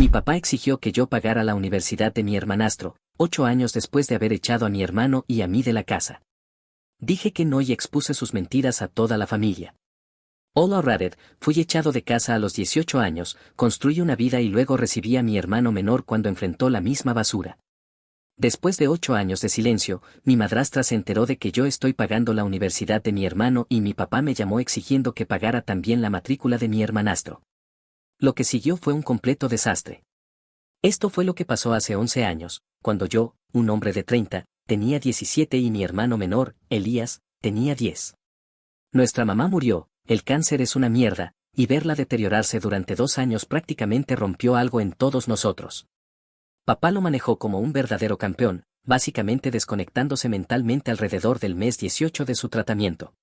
Mi papá exigió que yo pagara la universidad de mi hermanastro, 8 años después de haber echado a mi hermano y a mí de la casa. Dije que no y expuse sus mentiras a toda la familia. All Rated, fui echado de casa a los 18 años, construí una vida y luego recibí a mi hermano menor cuando enfrentó la misma basura. Después de 8 años de silencio, mi madrastra se enteró de que yo estoy pagando la universidad de mi hermano y mi papá me llamó exigiendo que pagara también la matrícula de mi hermanastro. Lo que siguió fue un completo desastre. Esto fue lo que pasó hace 11 años, cuando yo, un hombre de 30, tenía 17 y mi hermano menor, Elías, tenía 10. Nuestra mamá murió, el cáncer es una mierda, y verla deteriorarse durante 2 años prácticamente rompió algo en todos nosotros. Papá lo manejó como un verdadero campeón, básicamente desconectándose mentalmente alrededor del mes 18 de su tratamiento.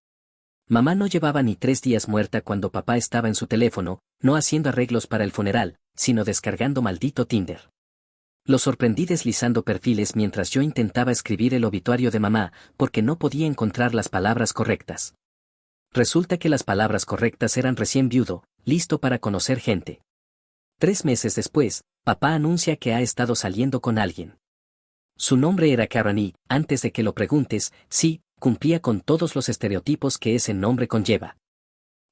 Mamá no llevaba ni 3 días muerta cuando papá estaba en su teléfono, no haciendo arreglos para el funeral, sino descargando maldito Tinder. Lo sorprendí deslizando perfiles mientras yo intentaba escribir el obituario de mamá, porque no podía encontrar las palabras correctas. Resulta que las palabras correctas eran recién viudo, listo para conocer gente. 3 meses después, papá anuncia que ha estado saliendo con alguien. Su nombre era Karen y, antes de que lo preguntes, sí, cumplía con todos los estereotipos que ese nombre conlleva.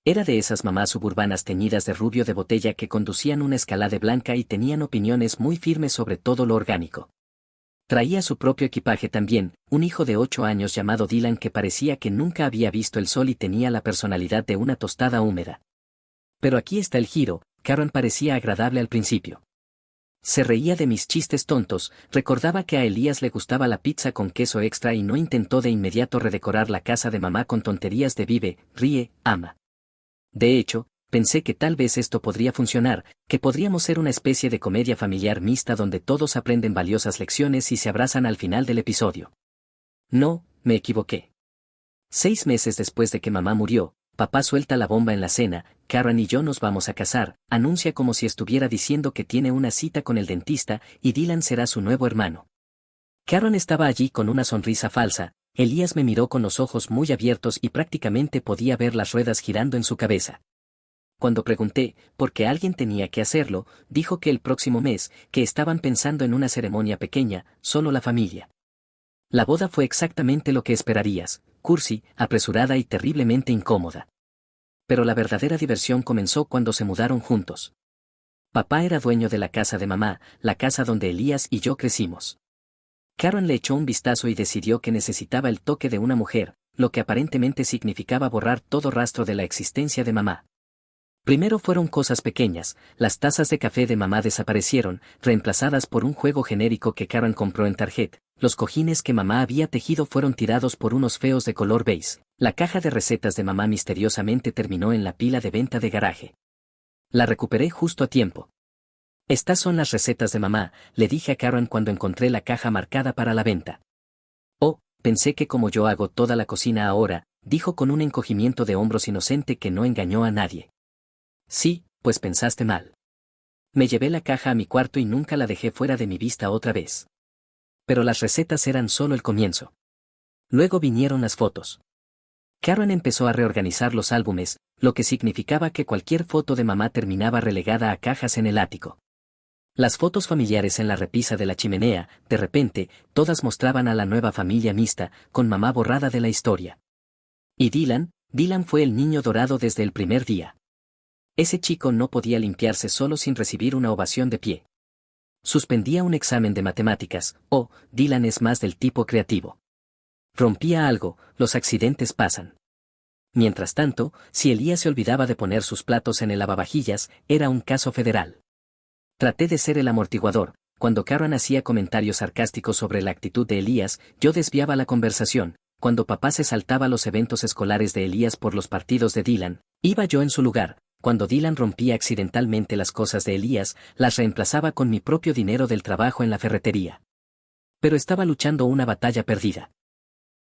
Era de esas mamás suburbanas teñidas de rubio de botella que conducían una Escalade blanca y tenían opiniones muy firmes sobre todo lo orgánico. Traía su propio equipaje también, un hijo de 8 años llamado Dylan que parecía que nunca había visto el sol y tenía la personalidad de una tostada húmeda. Pero aquí está el giro, Karen parecía agradable al principio. Se reía de mis chistes tontos, recordaba que a Elías le gustaba la pizza con queso extra y no intentó de inmediato redecorar la casa de mamá con tonterías de vive, ríe, ama. De hecho, pensé que tal vez esto podría funcionar, que podríamos ser una especie de comedia familiar mixta donde todos aprenden valiosas lecciones y se abrazan al final del episodio. No, me equivoqué. 6 meses después de que mamá murió, papá suelta la bomba en la cena, Karen y yo nos vamos a casar, anuncia como si estuviera diciendo que tiene una cita con el dentista y Dylan será su nuevo hermano. Karen estaba allí con una sonrisa falsa, Elías me miró con los ojos muy abiertos y prácticamente podía ver las ruedas girando en su cabeza. Cuando pregunté por qué alguien tenía que hacerlo, dijo que el próximo mes, que estaban pensando en una ceremonia pequeña, solo la familia. La boda fue exactamente lo que esperarías, cursi, apresurada y terriblemente incómoda. Pero la verdadera diversión comenzó cuando se mudaron juntos. Papá era dueño de la casa de mamá, la casa donde Elías y yo crecimos. Karen le echó un vistazo y decidió que necesitaba el toque de una mujer, lo que aparentemente significaba borrar todo rastro de la existencia de mamá. Primero fueron cosas pequeñas, las tazas de café de mamá desaparecieron, reemplazadas por un juego genérico que Karen compró en Target, los cojines que mamá había tejido fueron tirados por unos feos de color beige, la caja de recetas de mamá misteriosamente terminó en la pila de venta de garaje. La recuperé justo a tiempo. Estas son las recetas de mamá, le dije a Karen cuando encontré la caja marcada para la venta. Oh, pensé que como yo hago toda la cocina ahora, dijo con un encogimiento de hombros inocente que no engañó a nadie. Sí, pues pensaste mal. Me llevé la caja a mi cuarto y nunca la dejé fuera de mi vista otra vez. Pero las recetas eran solo el comienzo. Luego vinieron las fotos. Karen empezó a reorganizar los álbumes, lo que significaba que cualquier foto de mamá terminaba relegada a cajas en el ático. Las fotos familiares en la repisa de la chimenea, de repente, todas mostraban a la nueva familia mixta, con mamá borrada de la historia. Y Dylan fue el niño dorado desde el primer día. Ese chico no podía limpiarse solo sin recibir una ovación de pie. Suspendía un examen de matemáticas, Dylan es más del tipo creativo. Rompía algo, los accidentes pasan. Mientras tanto, si Elías se olvidaba de poner sus platos en el lavavajillas, era un caso federal. Traté de ser el amortiguador, cuando Karen hacía comentarios sarcásticos sobre la actitud de Elías, yo desviaba la conversación, cuando papá se saltaba los eventos escolares de Elías por los partidos de Dylan, iba yo en su lugar. Cuando Dylan rompía accidentalmente las cosas de Elías, las reemplazaba con mi propio dinero del trabajo en la ferretería. Pero estaba luchando una batalla perdida.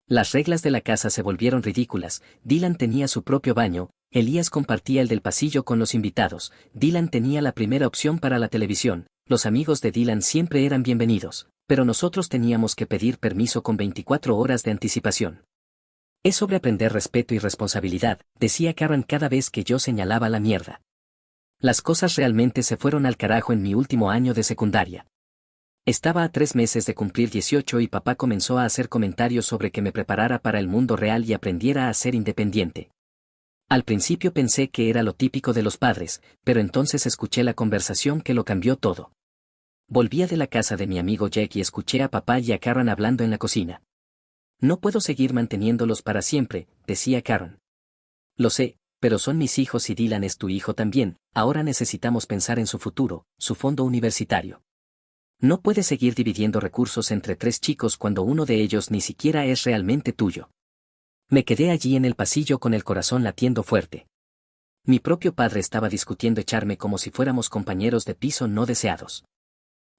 Las reglas de la casa se volvieron ridículas, Dylan tenía su propio baño, Elías compartía el del pasillo con los invitados, Dylan tenía la primera opción para la televisión, los amigos de Dylan siempre eran bienvenidos, pero nosotros teníamos que pedir permiso con 24 horas de anticipación. Es sobre aprender respeto y responsabilidad, decía Karen cada vez que yo señalaba la mierda. Las cosas realmente se fueron al carajo en mi último año de secundaria. Estaba a 3 meses de cumplir 18 y papá comenzó a hacer comentarios sobre que me preparara para el mundo real y aprendiera a ser independiente. Al principio pensé que era lo típico de los padres, pero entonces escuché la conversación que lo cambió todo. Volvía de la casa de mi amigo Jack y escuché a papá y a Karen hablando en la cocina. No puedo seguir manteniéndolos para siempre, decía Karen. Lo sé, pero son mis hijos y Dylan es tu hijo también, ahora necesitamos pensar en su futuro, su fondo universitario. No puedes seguir dividiendo recursos entre 3 chicos cuando uno de ellos ni siquiera es realmente tuyo. Me quedé allí en el pasillo con el corazón latiendo fuerte. Mi propio padre estaba discutiendo echarme como si fuéramos compañeros de piso no deseados.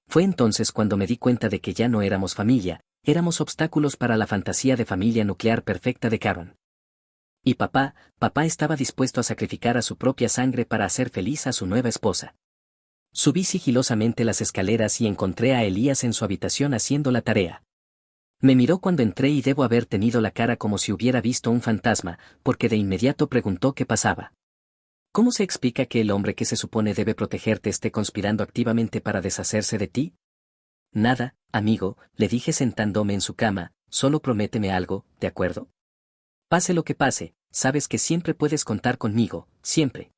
Fue entonces cuando me di cuenta de que ya no éramos familia, éramos obstáculos para la fantasía de familia nuclear perfecta de Karen. Y papá estaba dispuesto a sacrificar a su propia sangre para hacer feliz a su nueva esposa. Subí sigilosamente las escaleras y encontré a Elías en su habitación haciendo la tarea. Me miró cuando entré y debo haber tenido la cara como si hubiera visto un fantasma, porque de inmediato preguntó qué pasaba. ¿Cómo se explica que el hombre que se supone debe protegerte esté conspirando activamente para deshacerse de ti? Nada, amigo, le dije sentándome en su cama, solo prométeme algo, ¿de acuerdo? Pase lo que pase, sabes que siempre puedes contar conmigo, siempre.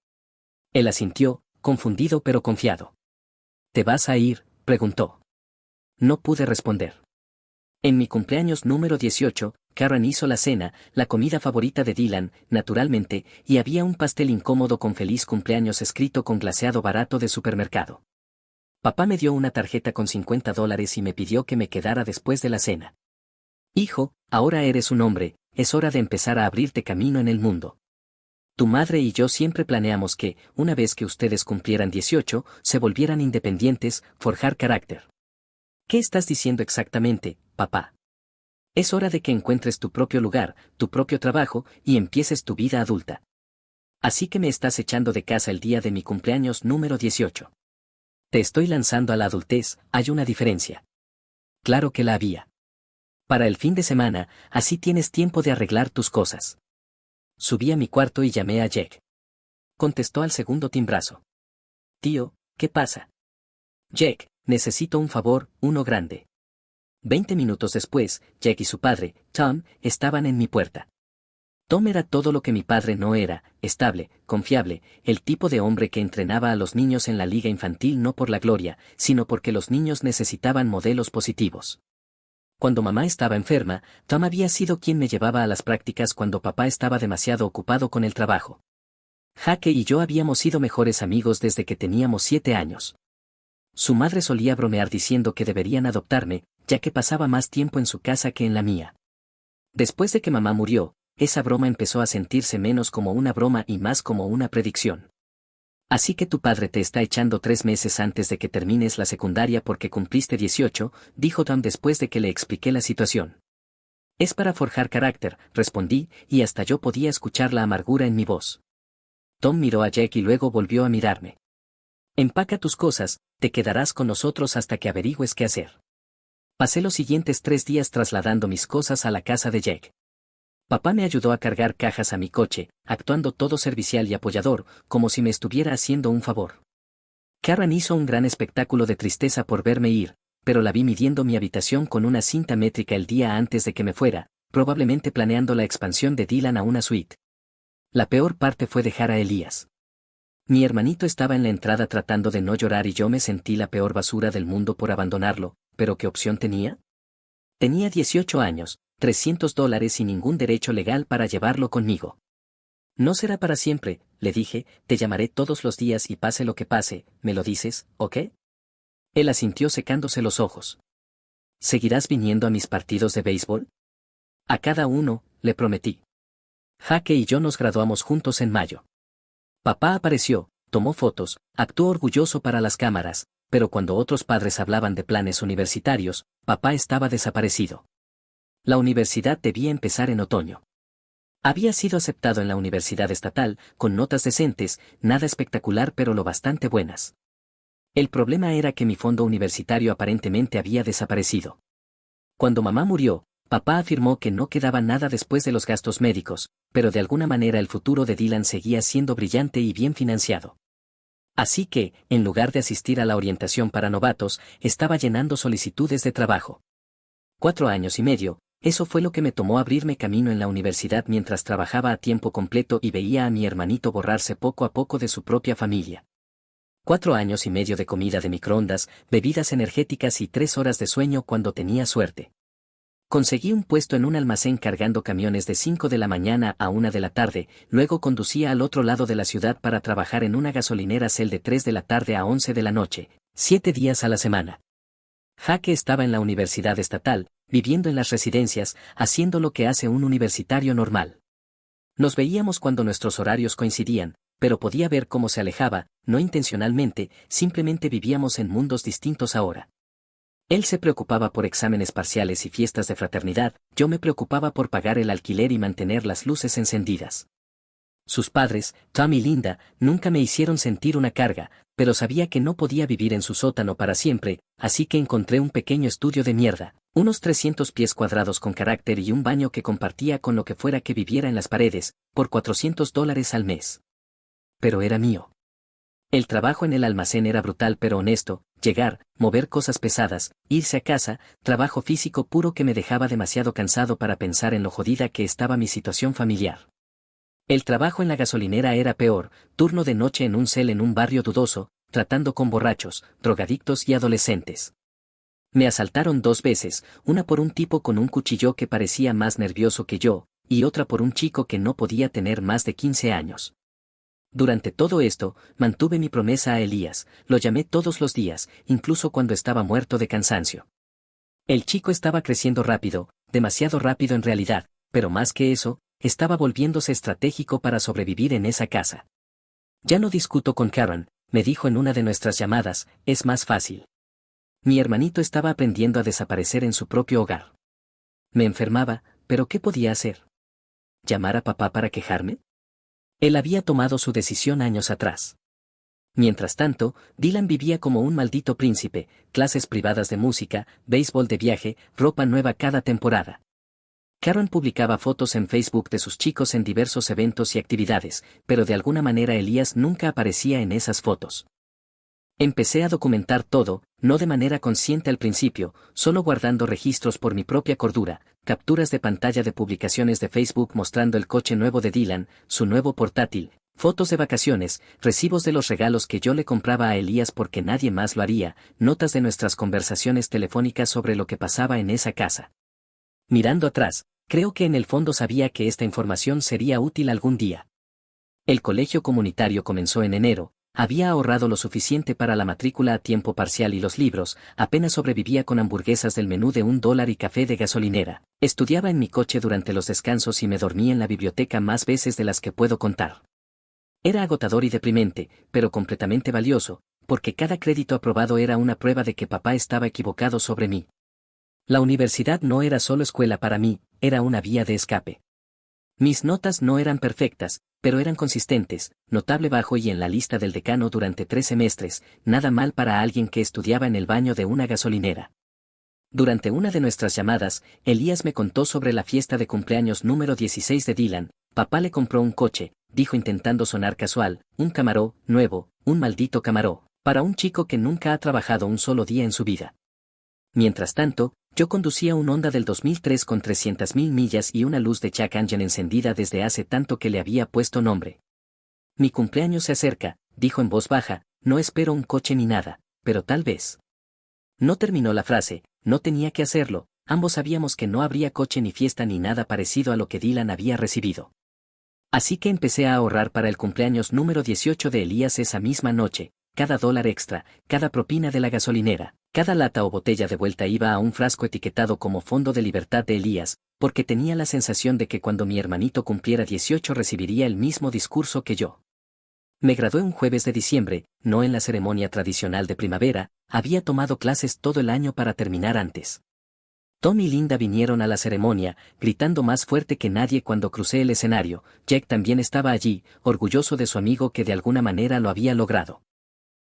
Él asintió, confundido pero confiado. ¿Te vas a ir?, preguntó. No pude responder. En mi cumpleaños número 18, Karen hizo la cena, la comida favorita de Dylan, naturalmente, y había un pastel incómodo con feliz cumpleaños escrito con glaseado barato de supermercado. Papá me dio una tarjeta con $50 y me pidió que me quedara después de la cena. Hijo, ahora eres un hombre, es hora de empezar a abrirte camino en el mundo. Tu madre y yo siempre planeamos que, una vez que ustedes cumplieran 18, se volvieran independientes, forjar carácter. ¿Qué estás diciendo exactamente, papá? Es hora de que encuentres tu propio lugar, tu propio trabajo, y empieces tu vida adulta. Así que me estás echando de casa el día de mi cumpleaños número 18. Te estoy lanzando a la adultez, hay una diferencia. Claro que la había. Para el fin de semana, así tienes tiempo de arreglar tus cosas. Subí a mi cuarto y llamé a Jack. Contestó al segundo timbrazo. Tío, ¿qué pasa? Jack, necesito un favor, uno grande. 20 minutos después, Jack y su padre, Tom, estaban en mi puerta. Tom era todo lo que mi padre no era, estable, confiable, el tipo de hombre que entrenaba a los niños en la liga infantil no por la gloria, sino porque los niños necesitaban modelos positivos. Cuando mamá estaba enferma, Tom había sido quien me llevaba a las prácticas cuando papá estaba demasiado ocupado con el trabajo. Jake y yo habíamos sido mejores amigos desde que teníamos 7 años. Su madre solía bromear diciendo que deberían adoptarme, ya que pasaba más tiempo en su casa que en la mía. Después de que mamá murió, esa broma empezó a sentirse menos como una broma y más como una predicción. Así que tu padre te está echando 3 meses antes de que termines la secundaria porque cumpliste 18, dijo Tom después de que le expliqué la situación. Es para forjar carácter, respondí, y hasta yo podía escuchar la amargura en mi voz. Tom miró a Jack y luego volvió a mirarme. Empaca tus cosas, te quedarás con nosotros hasta que averigües qué hacer. Pasé los siguientes 3 días trasladando mis cosas a la casa de Jack. Papá me ayudó a cargar cajas a mi coche, actuando todo servicial y apoyador, como si me estuviera haciendo un favor. Karen hizo un gran espectáculo de tristeza por verme ir, pero la vi midiendo mi habitación con una cinta métrica el día antes de que me fuera, probablemente planeando la expansión de Dylan a una suite. La peor parte fue dejar a Elías. Mi hermanito estaba en la entrada tratando de no llorar y yo me sentí la peor basura del mundo por abandonarlo, pero ¿qué opción tenía? Tenía 18 años, $300 y ningún derecho legal para llevarlo conmigo. No será para siempre, le dije, te llamaré todos los días y pase lo que pase, ¿me lo dices, ok? Él asintió secándose los ojos. ¿Seguirás viniendo a mis partidos de béisbol? A cada uno, le prometí. Jake y yo nos graduamos juntos en mayo. Papá apareció, tomó fotos, actuó orgulloso para las cámaras, pero cuando otros padres hablaban de planes universitarios, papá estaba desaparecido. La universidad debía empezar en otoño. Había sido aceptado en la universidad estatal, con notas decentes, nada espectacular pero lo bastante buenas. El problema era que mi fondo universitario aparentemente había desaparecido. Cuando mamá murió, papá afirmó que no quedaba nada después de los gastos médicos, pero de alguna manera el futuro de Dylan seguía siendo brillante y bien financiado. Así que, en lugar de asistir a la orientación para novatos, estaba llenando solicitudes de trabajo. 4 años y medio, eso fue lo que me tomó abrirme camino en la universidad mientras trabajaba a tiempo completo y veía a mi hermanito borrarse poco a poco de su propia familia. 4 años y medio de comida de microondas, bebidas energéticas y 3 horas de sueño cuando tenía suerte. Conseguí un puesto en un almacén cargando camiones de 5 de la mañana a 1 de la tarde, luego conducía al otro lado de la ciudad para trabajar en una gasolinera Shell de 3 de la tarde a 11 de la noche, 7 días a la semana. Jaque estaba en la universidad estatal, viviendo en las residencias, haciendo lo que hace un universitario normal. Nos veíamos cuando nuestros horarios coincidían, pero podía ver cómo se alejaba, no intencionalmente, simplemente vivíamos en mundos distintos ahora. Él se preocupaba por exámenes parciales y fiestas de fraternidad, yo me preocupaba por pagar el alquiler y mantener las luces encendidas. Sus padres, Tom y Linda, nunca me hicieron sentir una carga, pero sabía que no podía vivir en su sótano para siempre, así que encontré un pequeño estudio de mierda, unos 300 pies cuadrados con carácter y un baño que compartía con lo que fuera que viviera en las paredes, por $400 al mes. Pero era mío. El trabajo en el almacén era brutal pero honesto, llegar, mover cosas pesadas, irse a casa, trabajo físico puro que me dejaba demasiado cansado para pensar en lo jodida que estaba mi situación familiar. El trabajo en la gasolinera era peor, turno de noche en un cel en un barrio dudoso, tratando con borrachos, drogadictos y adolescentes. Me asaltaron 2 veces, una por un tipo con un cuchillo que parecía más nervioso que yo, y otra por un chico que no podía tener más de 15 años. Durante todo esto, mantuve mi promesa a Elías, lo llamé todos los días, incluso cuando estaba muerto de cansancio. El chico estaba creciendo rápido, demasiado rápido en realidad, pero más que eso, estaba volviéndose estratégico para sobrevivir en esa casa. Ya no discuto con Karen, me dijo en una de nuestras llamadas, es más fácil. Mi hermanito estaba aprendiendo a desaparecer en su propio hogar. Me enfermaba, pero ¿qué podía hacer? ¿Llamar a papá para quejarme? Él había tomado su decisión años atrás. Mientras tanto, Dylan vivía como un maldito príncipe, clases privadas de música, béisbol de viaje, ropa nueva cada temporada. Karen publicaba fotos en Facebook de sus chicos en diversos eventos y actividades, pero de alguna manera Elías nunca aparecía en esas fotos. Empecé a documentar todo, no de manera consciente al principio, solo guardando registros por mi propia cordura, capturas de pantalla de publicaciones de Facebook mostrando el coche nuevo de Dylan, su nuevo portátil, fotos de vacaciones, recibos de los regalos que yo le compraba a Elías porque nadie más lo haría, notas de nuestras conversaciones telefónicas sobre lo que pasaba en esa casa. Mirando atrás, creo que en el fondo sabía que esta información sería útil algún día. El colegio comunitario comenzó en enero, había ahorrado lo suficiente para la matrícula a tiempo parcial y los libros, apenas sobrevivía con hamburguesas del menú de $1 y café de gasolinera. Estudiaba en mi coche durante los descansos y me dormí en la biblioteca más veces de las que puedo contar. Era agotador y deprimente, pero completamente valioso, porque cada crédito aprobado era una prueba de que papá estaba equivocado sobre mí. La universidad no era solo escuela para mí, era una vía de escape. Mis notas no eran perfectas, pero eran consistentes, notable bajo y en la lista del decano durante 3 semestres, nada mal para alguien que estudiaba en el baño de una gasolinera. Durante una de nuestras llamadas, Elías me contó sobre la fiesta de cumpleaños número 16 de Dylan. Papá le compró un coche, dijo intentando sonar casual, un Camaro, nuevo, un maldito Camaro, para un chico que nunca ha trabajado un solo día en su vida. Mientras tanto, yo conducía un Honda del 2003 con 300.000 millas y una luz de check engine encendida desde hace tanto que le había puesto nombre. Mi cumpleaños se acerca, dijo en voz baja, no espero un coche ni nada, pero tal vez. No terminó la frase, no tenía que hacerlo, ambos sabíamos que no habría coche ni fiesta ni nada parecido a lo que Dylan había recibido. Así que empecé a ahorrar para el cumpleaños número 18 de Elías esa misma noche, cada dólar extra, cada propina de la gasolinera, cada lata o botella de vuelta iba a un frasco etiquetado como Fondo de Libertad de Elías, porque tenía la sensación de que cuando mi hermanito cumpliera 18 recibiría el mismo discurso que yo. Me gradué un jueves de diciembre, no en la ceremonia tradicional de primavera, había tomado clases todo el año para terminar antes. Tom y Linda vinieron a la ceremonia, gritando más fuerte que nadie cuando crucé el escenario. Jack también estaba allí, orgulloso de su amigo que de alguna manera lo había logrado.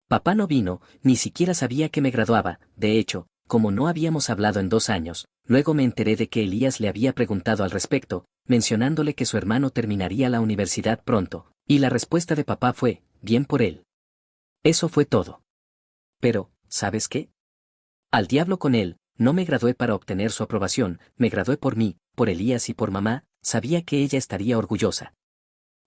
Papá no vino, ni siquiera sabía que me graduaba, de hecho, como no habíamos hablado en 2 años, luego me enteré de que Elías le había preguntado al respecto, mencionándole que su hermano terminaría la universidad pronto, y la respuesta de papá fue, bien por él. Eso fue todo. Pero, ¿sabes qué? Al diablo con él, no me gradué para obtener su aprobación, me gradué por mí, por Elías y por mamá, sabía que ella estaría orgullosa.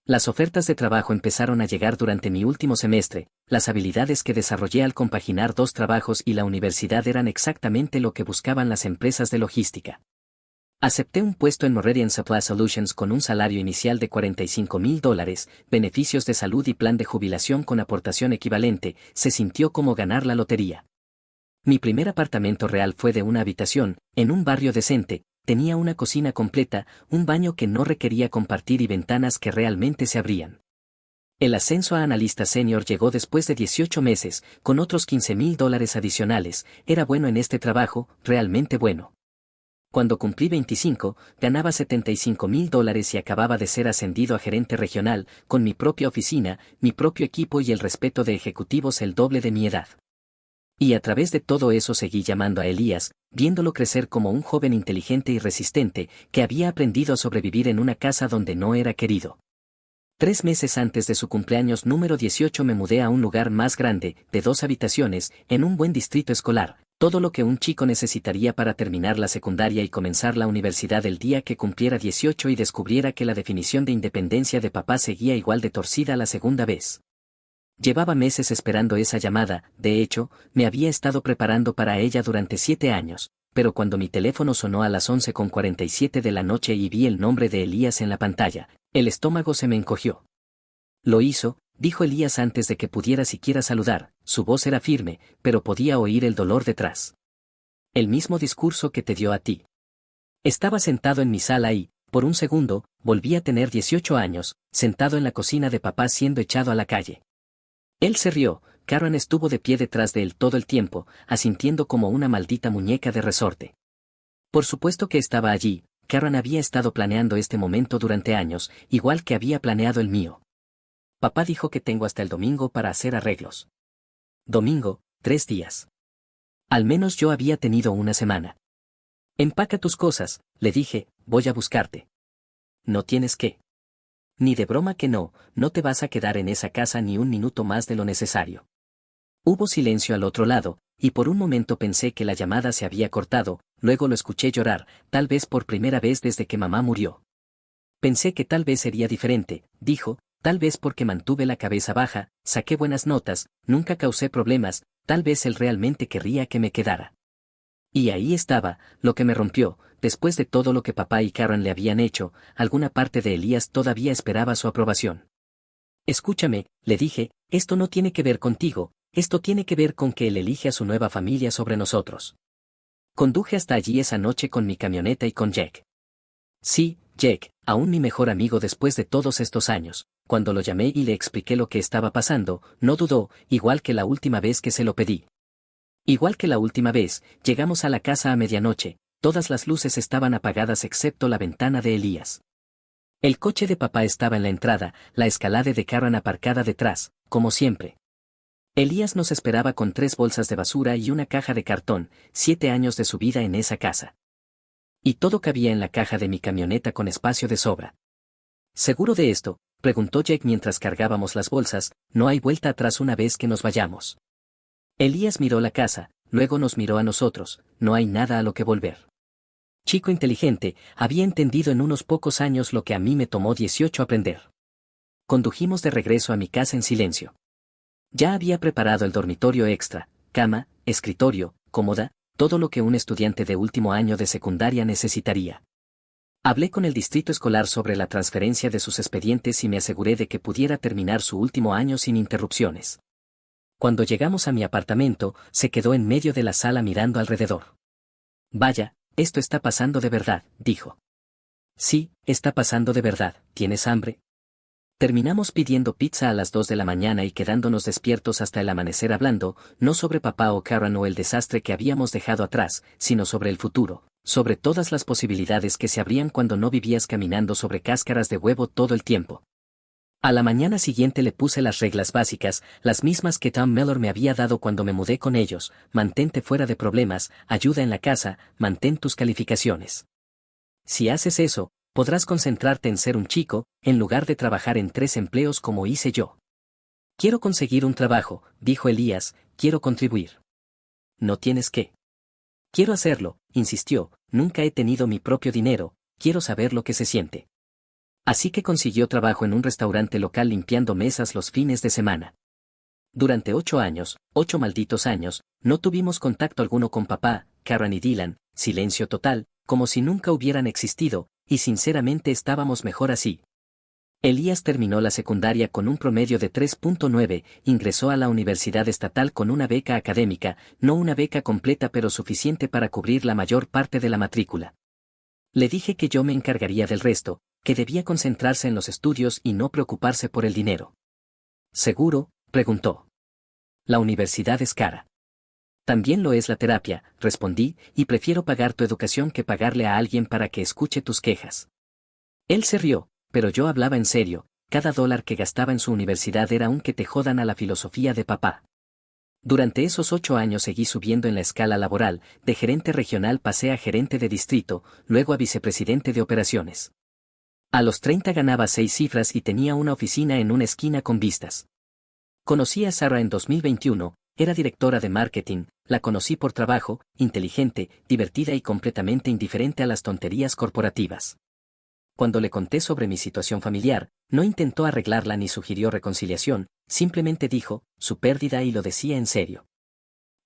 Las ofertas de trabajo empezaron a llegar durante mi último semestre, las habilidades que desarrollé al compaginar dos trabajos y la universidad eran exactamente lo que buscaban las empresas de logística. Acepté un puesto en Meridian Supply Solutions con un salario inicial de $45,000, beneficios de salud y plan de jubilación con aportación equivalente, se sintió como ganar la lotería. Mi primer apartamento real fue de una habitación, en un barrio decente, tenía una cocina completa, un baño que no requería compartir y ventanas que realmente se abrían. El ascenso a analista senior llegó después de 18 meses, con otros $15,000 adicionales, era bueno en este trabajo, realmente bueno. Cuando cumplí 25, ganaba $75,000 y acababa de ser ascendido a gerente regional, con mi propia oficina, mi propio equipo y el respeto de ejecutivos el doble de mi edad. Y a través de todo eso seguí llamando a Elías, viéndolo crecer como un joven inteligente y resistente, que había aprendido a sobrevivir en una casa donde no era querido. 3 meses antes de su cumpleaños número 18 me mudé a un lugar más grande, de 2 habitaciones, en un buen distrito escolar, todo lo que un chico necesitaría para terminar la secundaria y comenzar la universidad el día que cumpliera 18 y descubriera que la definición de independencia de papá seguía igual de torcida la segunda vez. Llevaba meses esperando esa llamada, de hecho, me había estado preparando para ella durante 7 años, pero cuando mi teléfono sonó a las 11:47 de la noche y vi el nombre de Elías en la pantalla, el estómago se me encogió. Lo hizo, dijo Elías antes de que pudiera siquiera saludar, su voz era firme, pero podía oír el dolor detrás. El mismo discurso que te dio a ti. Estaba sentado en mi sala y, por un segundo, volví a tener 18 años, sentado en la cocina de papá siendo echado a la calle. Él se rió, Karen estuvo de pie detrás de él todo el tiempo, asintiendo como una maldita muñeca de resorte. Por supuesto que estaba allí, Karen había estado planeando este momento durante años, igual que había planeado el mío. Papá dijo que tengo hasta el domingo para hacer arreglos. Domingo, 3 días. Al menos yo había tenido una semana. Empaca tus cosas, le dije, voy a buscarte. No tienes que. Ni de broma que no, no te vas a quedar en esa casa ni un minuto más de lo necesario. Hubo silencio al otro lado, y por un momento pensé que la llamada se había cortado, luego lo escuché llorar, tal vez por primera vez desde que mamá murió. Pensé que tal vez sería diferente, dijo, tal vez porque mantuve la cabeza baja, saqué buenas notas, nunca causé problemas, tal vez él realmente querría que me quedara. Y ahí estaba, lo que me rompió, después de todo lo que papá y Karen le habían hecho, alguna parte de Elías todavía esperaba su aprobación. Escúchame, le dije, esto no tiene que ver contigo, esto tiene que ver con que él elige a su nueva familia sobre nosotros. Conduje hasta allí esa noche con mi camioneta y con Jack. Sí, Jack, aún mi mejor amigo después de todos estos años, cuando lo llamé y le expliqué lo que estaba pasando, no dudó, igual que la última vez que se lo pedí. Igual que la última vez, llegamos a la casa a medianoche, todas las luces estaban apagadas excepto la ventana de Elías. El coche de papá estaba en la entrada, la escalade de Karen aparcada detrás, como siempre. Elías nos esperaba con 3 bolsas de basura y una caja de cartón, 7 años de su vida en esa casa. Y todo cabía en la caja de mi camioneta con espacio de sobra. ¿Seguro de esto?, preguntó Jack mientras cargábamos las bolsas, no hay vuelta atrás una vez que nos vayamos. Elías miró la casa, luego nos miró a nosotros, no hay nada a lo que volver. Chico inteligente, había entendido en unos pocos años lo que a mí me tomó 18 aprender. Condujimos de regreso a mi casa en silencio. Ya había preparado el dormitorio extra, cama, escritorio, cómoda, todo lo que un estudiante de último año de secundaria necesitaría. Hablé con el distrito escolar sobre la transferencia de sus expedientes y me aseguré de que pudiera terminar su último año sin interrupciones. Cuando llegamos a mi apartamento, se quedó en medio de la sala mirando alrededor. Vaya, esto está pasando de verdad, dijo. Sí, está pasando de verdad, ¿tienes hambre? Terminamos pidiendo pizza a las 2 de la mañana y quedándonos despiertos hasta el amanecer hablando, no sobre papá o Karen o el desastre que habíamos dejado atrás, sino sobre el futuro, sobre todas las posibilidades que se abrían cuando no vivías caminando sobre cáscaras de huevo todo el tiempo. A la mañana siguiente le puse las reglas básicas, las mismas que Tom Mellor me había dado cuando me mudé con ellos: mantente fuera de problemas, ayuda en la casa, mantén tus calificaciones. Si haces eso, podrás concentrarte en ser un chico, en lugar de trabajar en 3 empleos como hice yo. Quiero conseguir un trabajo, dijo Elías, quiero contribuir. No tienes que. Quiero hacerlo, insistió, nunca he tenido mi propio dinero, quiero saber lo que se siente. Así que consiguió trabajo en un restaurante local limpiando mesas los fines de semana. Durante 8 años, 8 malditos años, no tuvimos contacto alguno con papá, Karen y Dylan, silencio total, como si nunca hubieran existido, y sinceramente estábamos mejor así. Elías terminó la secundaria con un promedio de 3.9, ingresó a la universidad estatal con una beca académica, no una beca completa pero suficiente para cubrir la mayor parte de la matrícula. Le dije que yo me encargaría del resto, que debía concentrarse en los estudios y no preocuparse por el dinero. ¿Seguro?, preguntó. La universidad es cara. También lo es la terapia, respondí, y prefiero pagar tu educación que pagarle a alguien para que escuche tus quejas. Él se rió, pero yo hablaba en serio, cada dólar que gastaba en su universidad era un que te jodan a la filosofía de papá. Durante esos 8 años seguí subiendo en la escala laboral, de gerente regional pasé a gerente de distrito, luego a vicepresidente de operaciones. A los 30 ganaba 6 cifras y tenía una oficina en una esquina con vistas. Conocí a Sarah en 2021, era directora de marketing, la conocí por trabajo, inteligente, divertida y completamente indiferente a las tonterías corporativas. Cuando le conté sobre mi situación familiar, no intentó arreglarla ni sugirió reconciliación, simplemente dijo, su pérdida y lo decía en serio.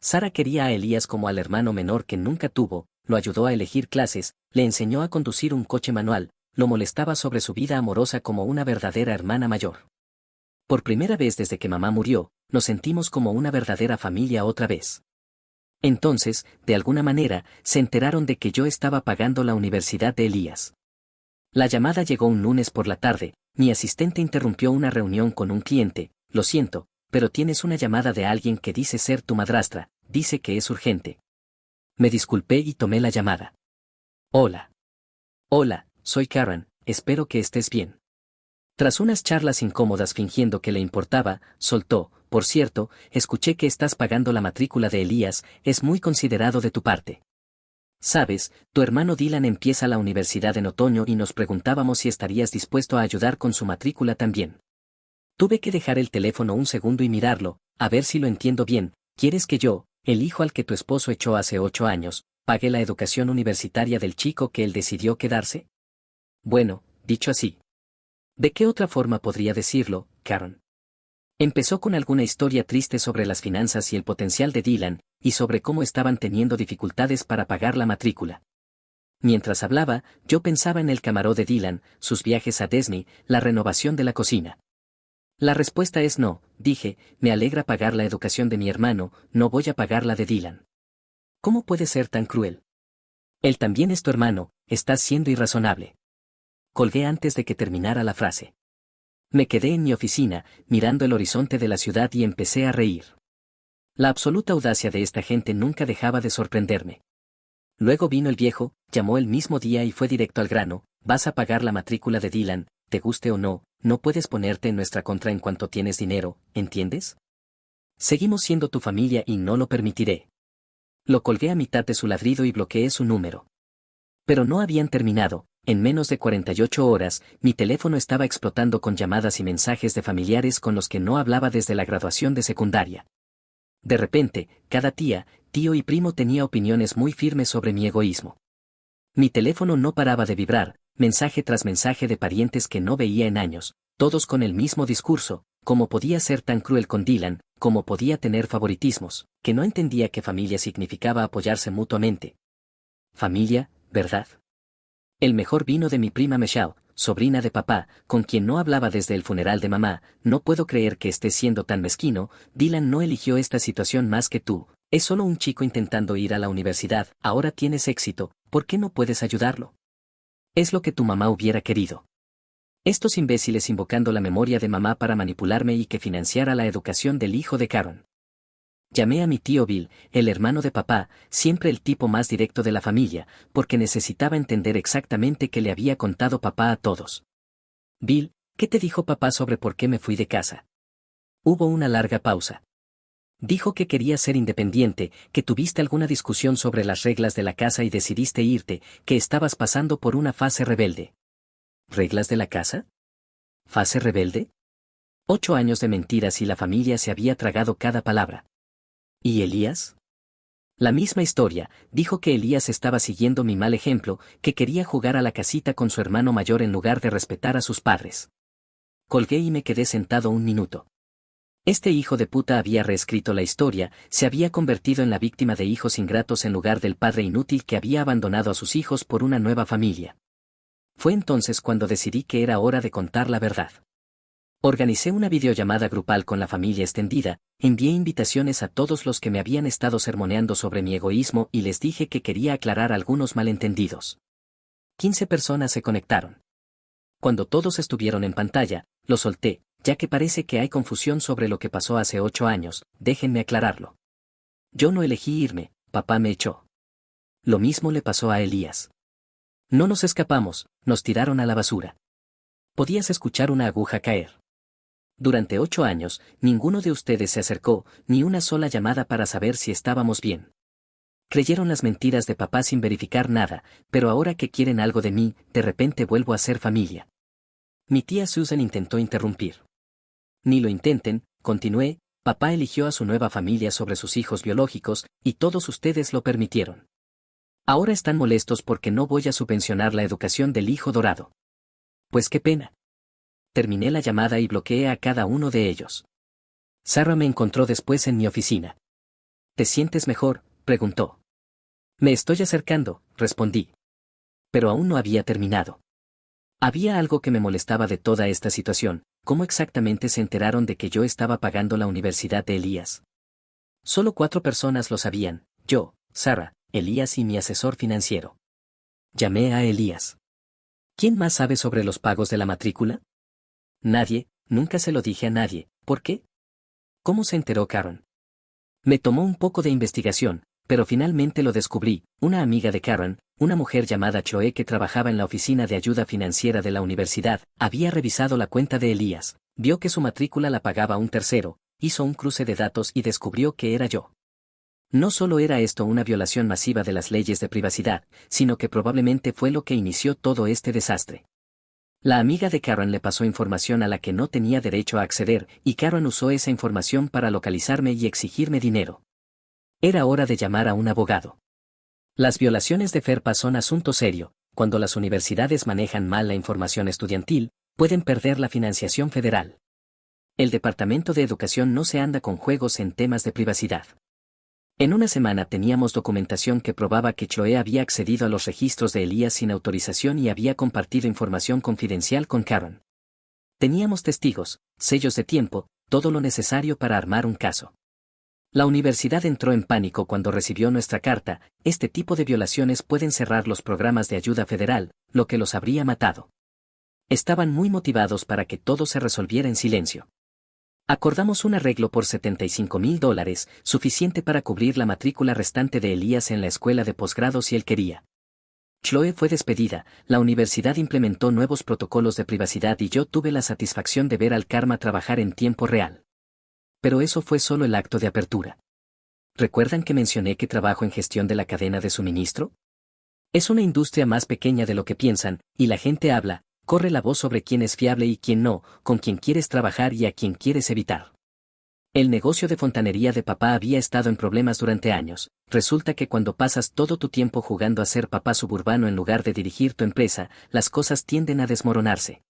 Sarah quería a Elías como al hermano menor que nunca tuvo, lo ayudó a elegir clases, le enseñó a conducir un coche manual, lo molestaba sobre su vida amorosa como una verdadera hermana mayor. Por primera vez desde que mamá murió, nos sentimos como una verdadera familia otra vez. Entonces, de alguna manera, se enteraron de que yo estaba pagando la universidad de Elías. La llamada llegó un lunes por la tarde, mi asistente interrumpió una reunión con un cliente, lo siento, pero tienes una llamada de alguien que dice ser tu madrastra, dice que es urgente. Me disculpé y tomé la llamada. Hola. Hola, soy Karen, espero que estés bien. Tras unas charlas incómodas fingiendo que le importaba, soltó, por cierto, escuché que estás pagando la matrícula de Elías, es muy considerado de tu parte. Sabes, tu hermano Dylan empieza la universidad en otoño y nos preguntábamos si estarías dispuesto a ayudar con su matrícula también. Tuve que dejar el teléfono un segundo y mirarlo, a ver si lo entiendo bien, ¿quieres que yo, el hijo al que tu esposo echó hace 8 años, pague la educación universitaria del chico que él decidió quedarse? Bueno, dicho así. ¿De qué otra forma podría decirlo, Karen? Empezó con alguna historia triste sobre las finanzas y el potencial de Dylan, y sobre cómo estaban teniendo dificultades para pagar la matrícula. Mientras hablaba, yo pensaba en el camarón de Dylan, sus viajes a Disney, la renovación de la cocina. La respuesta es no, dije, me alegra pagar la educación de mi hermano, no voy a pagar la de Dylan. ¿Cómo puede ser tan cruel? Él también es tu hermano, estás siendo irrazonable. Colgué antes de que terminara la frase. Me quedé en mi oficina, mirando el horizonte de la ciudad y empecé a reír. La absoluta audacia de esta gente nunca dejaba de sorprenderme. Luego vino el viejo, llamó el mismo día y fue directo al grano, vas a pagar la matrícula de Dylan, te guste o no, no puedes ponerte en nuestra contra en cuanto tienes dinero, ¿entiendes? Seguimos siendo tu familia y no lo permitiré. Lo colgué a mitad de su ladrido y bloqueé su número. Pero no habían terminado. En menos de 48 horas, mi teléfono estaba explotando con llamadas y mensajes de familiares con los que no hablaba desde la graduación de secundaria. De repente, cada tía, tío y primo tenía opiniones muy firmes sobre mi egoísmo. Mi teléfono no paraba de vibrar, mensaje tras mensaje de parientes que no veía en años, todos con el mismo discurso, cómo podía ser tan cruel con Dylan, cómo podía tener favoritismos, que no entendía que familia significaba apoyarse mutuamente. Familia, ¿verdad? El mejor vino de mi prima Michelle, sobrina de papá, con quien no hablaba desde el funeral de mamá, no puedo creer que estés siendo tan mezquino, Dylan no eligió esta situación más que tú, es solo un chico intentando ir a la universidad, ahora tienes éxito, ¿por qué no puedes ayudarlo? Es lo que tu mamá hubiera querido. Estos imbéciles invocando la memoria de mamá para manipularme y que financiara la educación del hijo de Karen. Llamé a mi tío Bill, el hermano de papá, siempre el tipo más directo de la familia, porque necesitaba entender exactamente qué le había contado papá a todos. Bill, ¿qué te dijo papá sobre por qué me fui de casa? Hubo una larga pausa. Dijo que querías ser independiente, que tuviste alguna discusión sobre las reglas de la casa y decidiste irte, que estabas pasando por una fase rebelde. ¿Reglas de la casa? ¿Fase rebelde? 8 años de mentiras y la familia se había tragado cada palabra. ¿Y Elías? La misma historia, dijo que Elías estaba siguiendo mi mal ejemplo, que quería jugar a la casita con su hermano mayor en lugar de respetar a sus padres. Colgué y me quedé sentado un minuto. Este hijo de puta había reescrito la historia, se había convertido en la víctima de hijos ingratos en lugar del padre inútil que había abandonado a sus hijos por una nueva familia. Fue entonces cuando decidí que era hora de contar la verdad. Organicé una videollamada grupal con la familia extendida, envié invitaciones a todos los que me habían estado sermoneando sobre mi egoísmo y les dije que quería aclarar algunos malentendidos. 15 personas se conectaron. Cuando todos estuvieron en pantalla, lo solté, ya que parece que hay confusión sobre lo que pasó hace 8 años, déjenme aclararlo. Yo no elegí irme, papá me echó. Lo mismo le pasó a Elías. No nos escapamos, nos tiraron a la basura. Podías escuchar una aguja caer. Durante 8 años, ninguno de ustedes se acercó, ni una sola llamada para saber si estábamos bien. Creyeron las mentiras de papá sin verificar nada, pero ahora que quieren algo de mí, de repente vuelvo a ser familia. Mi tía Susan intentó interrumpir. Ni lo intenten, continué, papá eligió a su nueva familia sobre sus hijos biológicos, y todos ustedes lo permitieron. Ahora están molestos porque no voy a subvencionar la educación del hijo dorado. Pues qué pena. Terminé la llamada y bloqueé a cada uno de ellos. Sarah me encontró después en mi oficina. ¿Te sientes mejor?, preguntó. Me estoy acercando, respondí. Pero aún no había terminado. Había algo que me molestaba de toda esta situación, ¿cómo exactamente se enteraron de que yo estaba pagando la universidad de Elías? Solo 4 personas lo sabían, yo, Sarah, Elías y mi asesor financiero. Llamé a Elías. ¿Quién más sabe sobre los pagos de la matrícula? Nadie, nunca se lo dije a nadie, ¿por qué? ¿Cómo se enteró Karen? Me tomó un poco de investigación, pero finalmente lo descubrí, una amiga de Karen, una mujer llamada Chloe que trabajaba en la oficina de ayuda financiera de la universidad, había revisado la cuenta de Elías, vio que su matrícula la pagaba un tercero, hizo un cruce de datos y descubrió que era yo. No solo era esto una violación masiva de las leyes de privacidad, sino que probablemente fue lo que inició todo este desastre. La amiga de Karen le pasó información a la que no tenía derecho a acceder, y Karen usó esa información para localizarme y exigirme dinero. Era hora de llamar a un abogado. Las violaciones de FERPA son asunto serio. Cuando las universidades manejan mal la información estudiantil, pueden perder la financiación federal. El Departamento de Educación no se anda con juegos en temas de privacidad. En una semana teníamos documentación que probaba que Chloe había accedido a los registros de Elías sin autorización y había compartido información confidencial con Karen. Teníamos testigos, sellos de tiempo, todo lo necesario para armar un caso. La universidad entró en pánico cuando recibió nuestra carta. Este tipo de violaciones pueden cerrar los programas de ayuda federal, lo que los habría matado. Estaban muy motivados para que todo se resolviera en silencio. Acordamos un arreglo por $75,000, suficiente para cubrir la matrícula restante de Elías en la escuela de posgrado si él quería. Chloe fue despedida, la universidad implementó nuevos protocolos de privacidad y yo tuve la satisfacción de ver al karma trabajar en tiempo real. Pero eso fue solo el acto de apertura. ¿Recuerdan que mencioné que trabajo en gestión de la cadena de suministro? Es una industria más pequeña de lo que piensan, y la gente habla, corre la voz sobre quién es fiable y quién no, con quién quieres trabajar y a quién quieres evitar. El negocio de fontanería de papá había estado en problemas durante años. Resulta que cuando pasas todo tu tiempo jugando a ser papá suburbano en lugar de dirigir tu empresa, las cosas tienden a desmoronarse.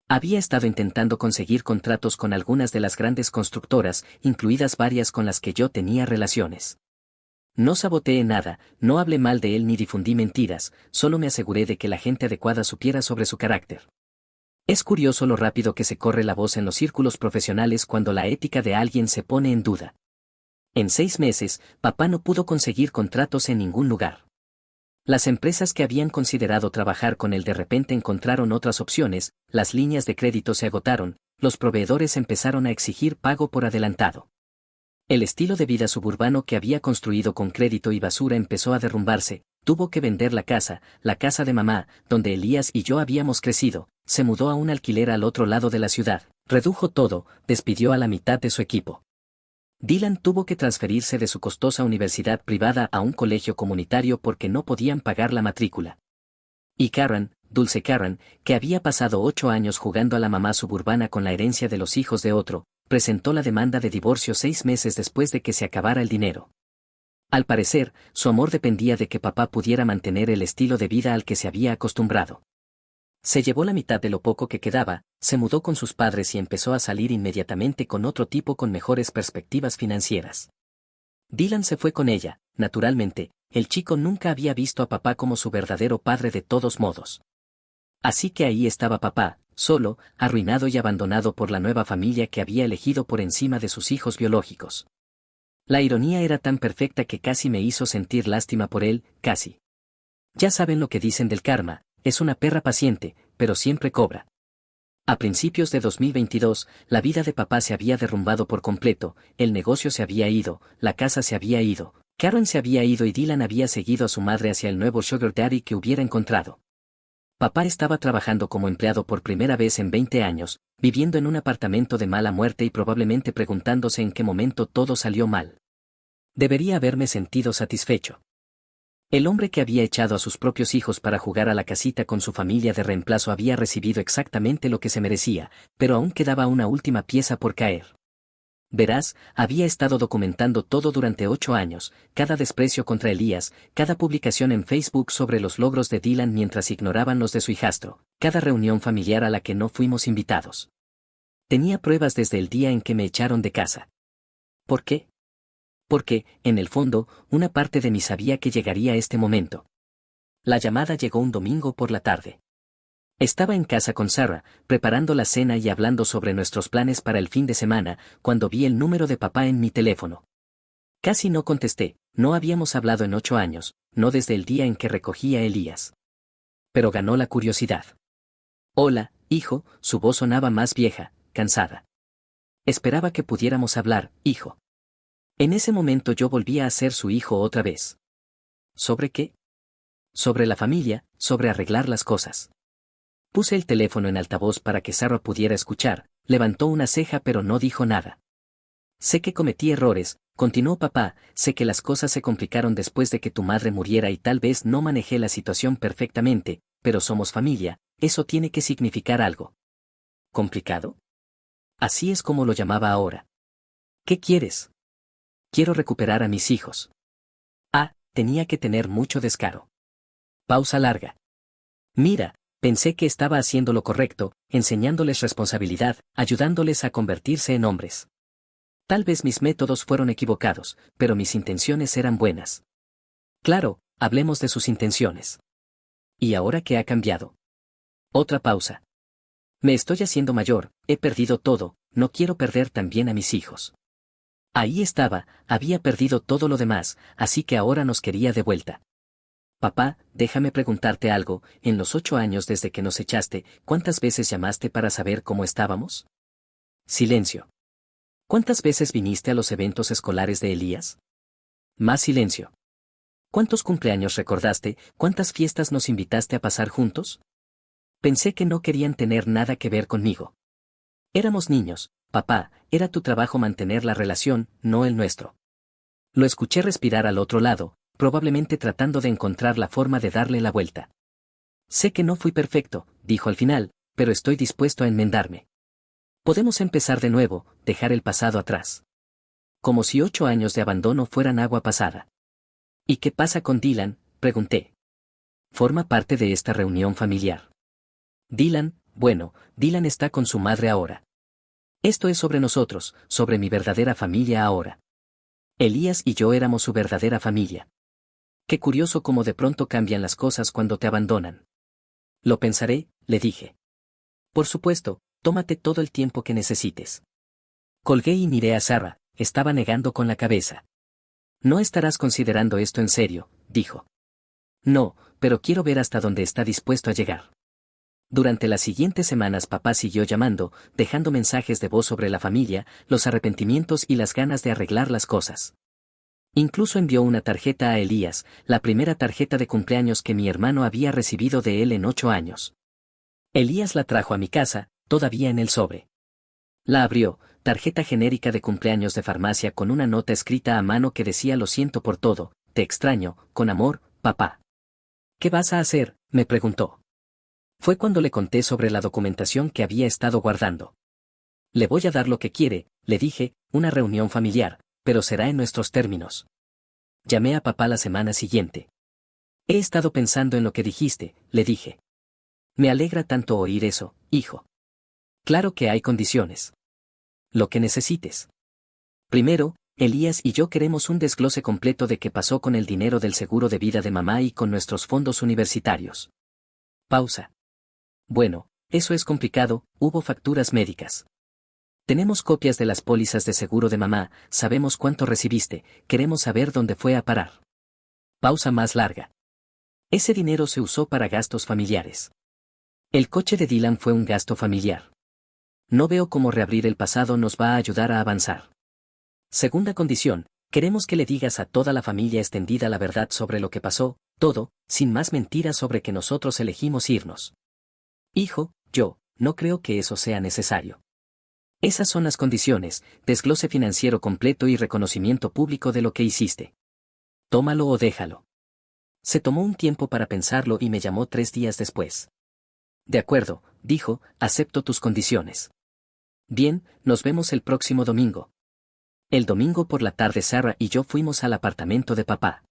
Había estado intentando conseguir contratos con algunas de las grandes constructoras, incluidas varias con las que yo tenía relaciones. No saboteé nada, no hablé mal de él ni difundí mentiras, solo me aseguré de que la gente adecuada supiera sobre su carácter. Es curioso lo rápido que se corre la voz en los círculos profesionales cuando la ética de alguien se pone en duda. En 6 meses, papá no pudo conseguir contratos en ningún lugar. Las empresas que habían considerado trabajar con él de repente encontraron otras opciones, las líneas de crédito se agotaron, los proveedores empezaron a exigir pago por adelantado. El estilo de vida suburbano que había construido con crédito y basura empezó a derrumbarse, tuvo que vender la casa de mamá, donde Elías y yo habíamos crecido, se mudó a un alquiler al otro lado de la ciudad, redujo todo, despidió a la mitad de su equipo. Dylan tuvo que transferirse de su costosa universidad privada a un colegio comunitario porque no podían pagar la matrícula. Y Karen, Dulce Karen, que había pasado 8 años jugando a la mamá suburbana con la herencia de los hijos de otro, presentó la demanda de divorcio 6 meses después de que se acabara el dinero. Al parecer, su amor dependía de que papá pudiera mantener el estilo de vida al que se había acostumbrado. Se llevó la mitad de lo poco que quedaba, se mudó con sus padres y empezó a salir inmediatamente con otro tipo con mejores perspectivas financieras. Dylan se fue con ella, naturalmente, el chico nunca había visto a papá como su verdadero padre de todos modos. Así que ahí estaba papá, solo, arruinado y abandonado por la nueva familia que había elegido por encima de sus hijos biológicos. La ironía era tan perfecta que casi me hizo sentir lástima por él, casi. Ya saben lo que dicen del karma, es una perra paciente, pero siempre cobra. A principios de 2022, la vida de papá se había derrumbado por completo, el negocio se había ido, la casa se había ido, Karen se había ido y Dylan había seguido a su madre hacia el nuevo sugar daddy que hubiera encontrado. Papá estaba trabajando como empleado por primera vez en 20 años, viviendo en un apartamento de mala muerte y probablemente preguntándose en qué momento todo salió mal. Debería haberme sentido satisfecho. El hombre que había echado a sus propios hijos para jugar a la casita con su familia de reemplazo había recibido exactamente lo que se merecía, pero aún quedaba una última pieza por caer. Verás, había estado documentando todo durante 8 años, cada desprecio contra Elías, cada publicación en Facebook sobre los logros de Dylan mientras ignoraban los de su hijastro, cada reunión familiar a la que no fuimos invitados. Tenía pruebas desde el día en que me echaron de casa. ¿Por qué? Porque, en el fondo, una parte de mí sabía que llegaría este momento. La llamada llegó un domingo por la tarde. Estaba en casa con Sarah, preparando la cena y hablando sobre nuestros planes para el fin de semana, cuando vi el número de papá en mi teléfono. Casi no contesté, no habíamos hablado en 8 años, no desde el día en que recogí a Elías. Pero ganó la curiosidad. Hola, hijo, su voz sonaba más vieja, cansada. Esperaba que pudiéramos hablar, hijo. En ese momento yo volvía a ser su hijo otra vez. ¿Sobre qué? Sobre la familia, sobre arreglar las cosas. Puse el teléfono en altavoz para que Sarah pudiera escuchar, levantó una ceja pero no dijo nada. Sé que cometí errores, continuó papá, sé que las cosas se complicaron después de que tu madre muriera y tal vez no manejé la situación perfectamente, pero somos familia, eso tiene que significar algo. ¿Complicado? Así es como lo llamaba ahora. ¿Qué quieres? Quiero recuperar a mis hijos. Ah, tenía que tener mucho descaro. Pausa larga. Mira, pensé que estaba haciendo lo correcto, enseñándoles responsabilidad, ayudándoles a convertirse en hombres. Tal vez mis métodos fueron equivocados, pero mis intenciones eran buenas. Claro, hablemos de sus intenciones. ¿Y ahora qué ha cambiado? Otra pausa. Me estoy haciendo mayor, he perdido todo, no quiero perder también a mis hijos. Ahí estaba, había perdido todo lo demás, así que ahora nos quería de vuelta. Papá, déjame preguntarte algo, en los 8 años desde que nos echaste, ¿cuántas veces llamaste para saber cómo estábamos? Silencio. ¿Cuántas veces viniste a los eventos escolares de Elías? Más silencio. ¿Cuántos cumpleaños recordaste, cuántas fiestas nos invitaste a pasar juntos? Pensé que no querían tener nada que ver conmigo. Éramos niños, papá, era tu trabajo mantener la relación, no el nuestro. Lo escuché respirar al otro lado, probablemente tratando de encontrar la forma de darle la vuelta. Sé que no fui perfecto, dijo al final, pero estoy dispuesto a enmendarme. Podemos empezar de nuevo, dejar el pasado atrás. Como si 8 años de abandono fueran agua pasada. ¿Y qué pasa con Dylan?, pregunté. Forma parte de esta reunión familiar. Dylan, bueno, Dylan está con su madre ahora. Esto es sobre nosotros, sobre mi verdadera familia ahora. Elías y yo éramos su verdadera familia. Qué curioso cómo de pronto cambian las cosas cuando te abandonan. Lo pensaré, le dije. Por supuesto, tómate todo el tiempo que necesites. Colgué y miré a Sarah, estaba negando con la cabeza. No estarás considerando esto en serio, dijo. No, pero quiero ver hasta dónde está dispuesto a llegar. Durante las siguientes semanas papá siguió llamando, dejando mensajes de voz sobre la familia, los arrepentimientos y las ganas de arreglar las cosas. Incluso envió una tarjeta a Elías, la primera tarjeta de cumpleaños que mi hermano había recibido de él en 8 años. Elías la trajo a mi casa, todavía en el sobre. La abrió, tarjeta genérica de cumpleaños de farmacia con una nota escrita a mano que decía lo siento por todo, te extraño, con amor, papá. ¿Qué vas a hacer?, me preguntó. Fue cuando le conté sobre la documentación que había estado guardando. Le voy a dar lo que quiere, le dije, una reunión familiar, pero será en nuestros términos. Llamé a papá la semana siguiente. He estado pensando en lo que dijiste, le dije. Me alegra tanto oír eso, hijo. Claro que hay condiciones. Lo que necesites. Primero, Elías y yo queremos un desglose completo de qué pasó con el dinero del seguro de vida de mamá y con nuestros fondos universitarios. Pausa. Bueno, eso es complicado, hubo facturas médicas. Tenemos copias de las pólizas de seguro de mamá, sabemos cuánto recibiste, queremos saber dónde fue a parar. Pausa más larga. Ese dinero se usó para gastos familiares. El coche de Dylan fue un gasto familiar. No veo cómo reabrir el pasado nos va a ayudar a avanzar. Segunda condición, queremos que le digas a toda la familia extendida la verdad sobre lo que pasó, todo, sin más mentiras sobre que nosotros elegimos irnos. Hijo, yo, no creo que eso sea necesario. Esas son las condiciones, desglose financiero completo y reconocimiento público de lo que hiciste. Tómalo o déjalo. Se tomó un tiempo para pensarlo y me llamó 3 días después. De acuerdo, dijo, acepto tus condiciones. Bien, nos vemos el próximo domingo. El domingo por la tarde Sarah y yo fuimos al apartamento de papá.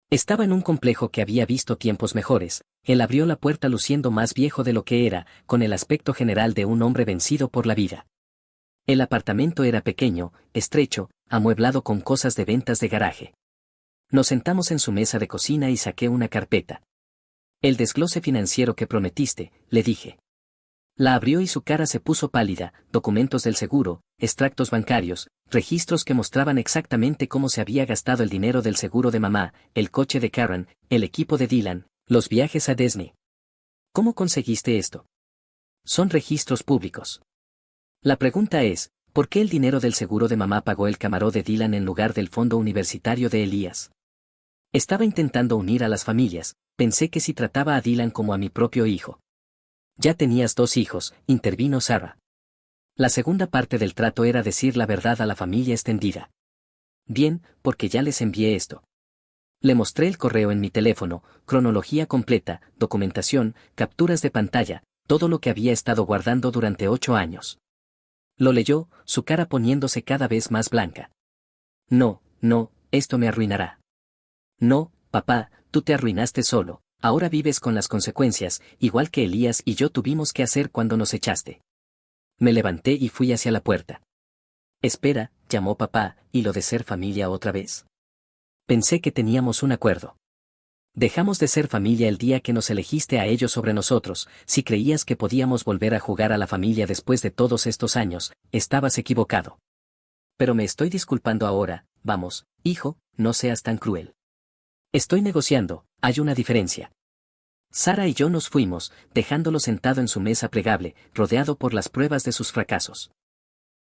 Estaba en un complejo que había visto tiempos mejores, él abrió la puerta luciendo más viejo de lo que era, con el aspecto general de un hombre vencido por la vida. El apartamento era pequeño, estrecho, amueblado con cosas de ventas de garaje. Nos sentamos en su mesa de cocina y saqué una carpeta. El desglose financiero que prometiste, le dije. La abrió y su cara se puso pálida, documentos del seguro, extractos bancarios, registros que mostraban exactamente cómo se había gastado el dinero del seguro de mamá, el coche de Karen, el equipo de Dylan, los viajes a Disney. ¿Cómo conseguiste esto? Son registros públicos. La pregunta es, ¿por qué el dinero del seguro de mamá pagó el camarón de Dylan en lugar del fondo universitario de Elías? Estaba intentando unir a las familias, pensé que si trataba a Dylan como a mi propio hijo. Ya tenías 2 hijos, intervino Sarah. La segunda parte del trato era decir la verdad a la familia extendida. Bien, porque ya les envié esto. Le mostré el correo en mi teléfono, cronología completa, documentación, capturas de pantalla, todo lo que había estado guardando durante 8 años. Lo leyó, su cara poniéndose cada vez más blanca. No, no, esto me arruinará. No, papá, tú te arruinaste solo, ahora vives con las consecuencias, igual que Elías y yo tuvimos que hacer cuando nos echaste. Me levanté y fui hacia la puerta. Espera, llamó papá, ¿y lo de ser familia otra vez? Pensé que teníamos un acuerdo. Dejamos de ser familia el día que nos elegiste a ellos sobre nosotros, si creías que podíamos volver a jugar a la familia después de todos estos años, estabas equivocado. Pero me estoy disculpando ahora, vamos, hijo, no seas tan cruel. Estoy negociando, hay una diferencia. Sarah y yo nos fuimos, dejándolo sentado en su mesa plegable, rodeado por las pruebas de sus fracasos.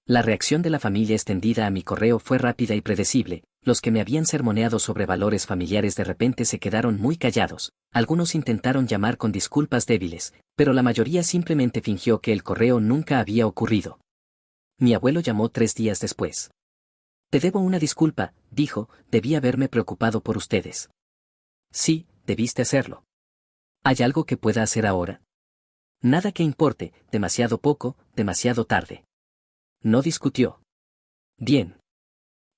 La reacción de la familia extendida a mi correo fue rápida y predecible, los que me habían sermoneado sobre valores familiares de repente se quedaron muy callados, algunos intentaron llamar con disculpas débiles, pero la mayoría simplemente fingió que el correo nunca había ocurrido. Mi abuelo llamó 3 días después. Te debo una disculpa, dijo, debí haberme preocupado por ustedes. Sí, debiste hacerlo. ¿Hay algo que pueda hacer ahora? Nada que importe, demasiado poco, demasiado tarde. No discutió. Bien.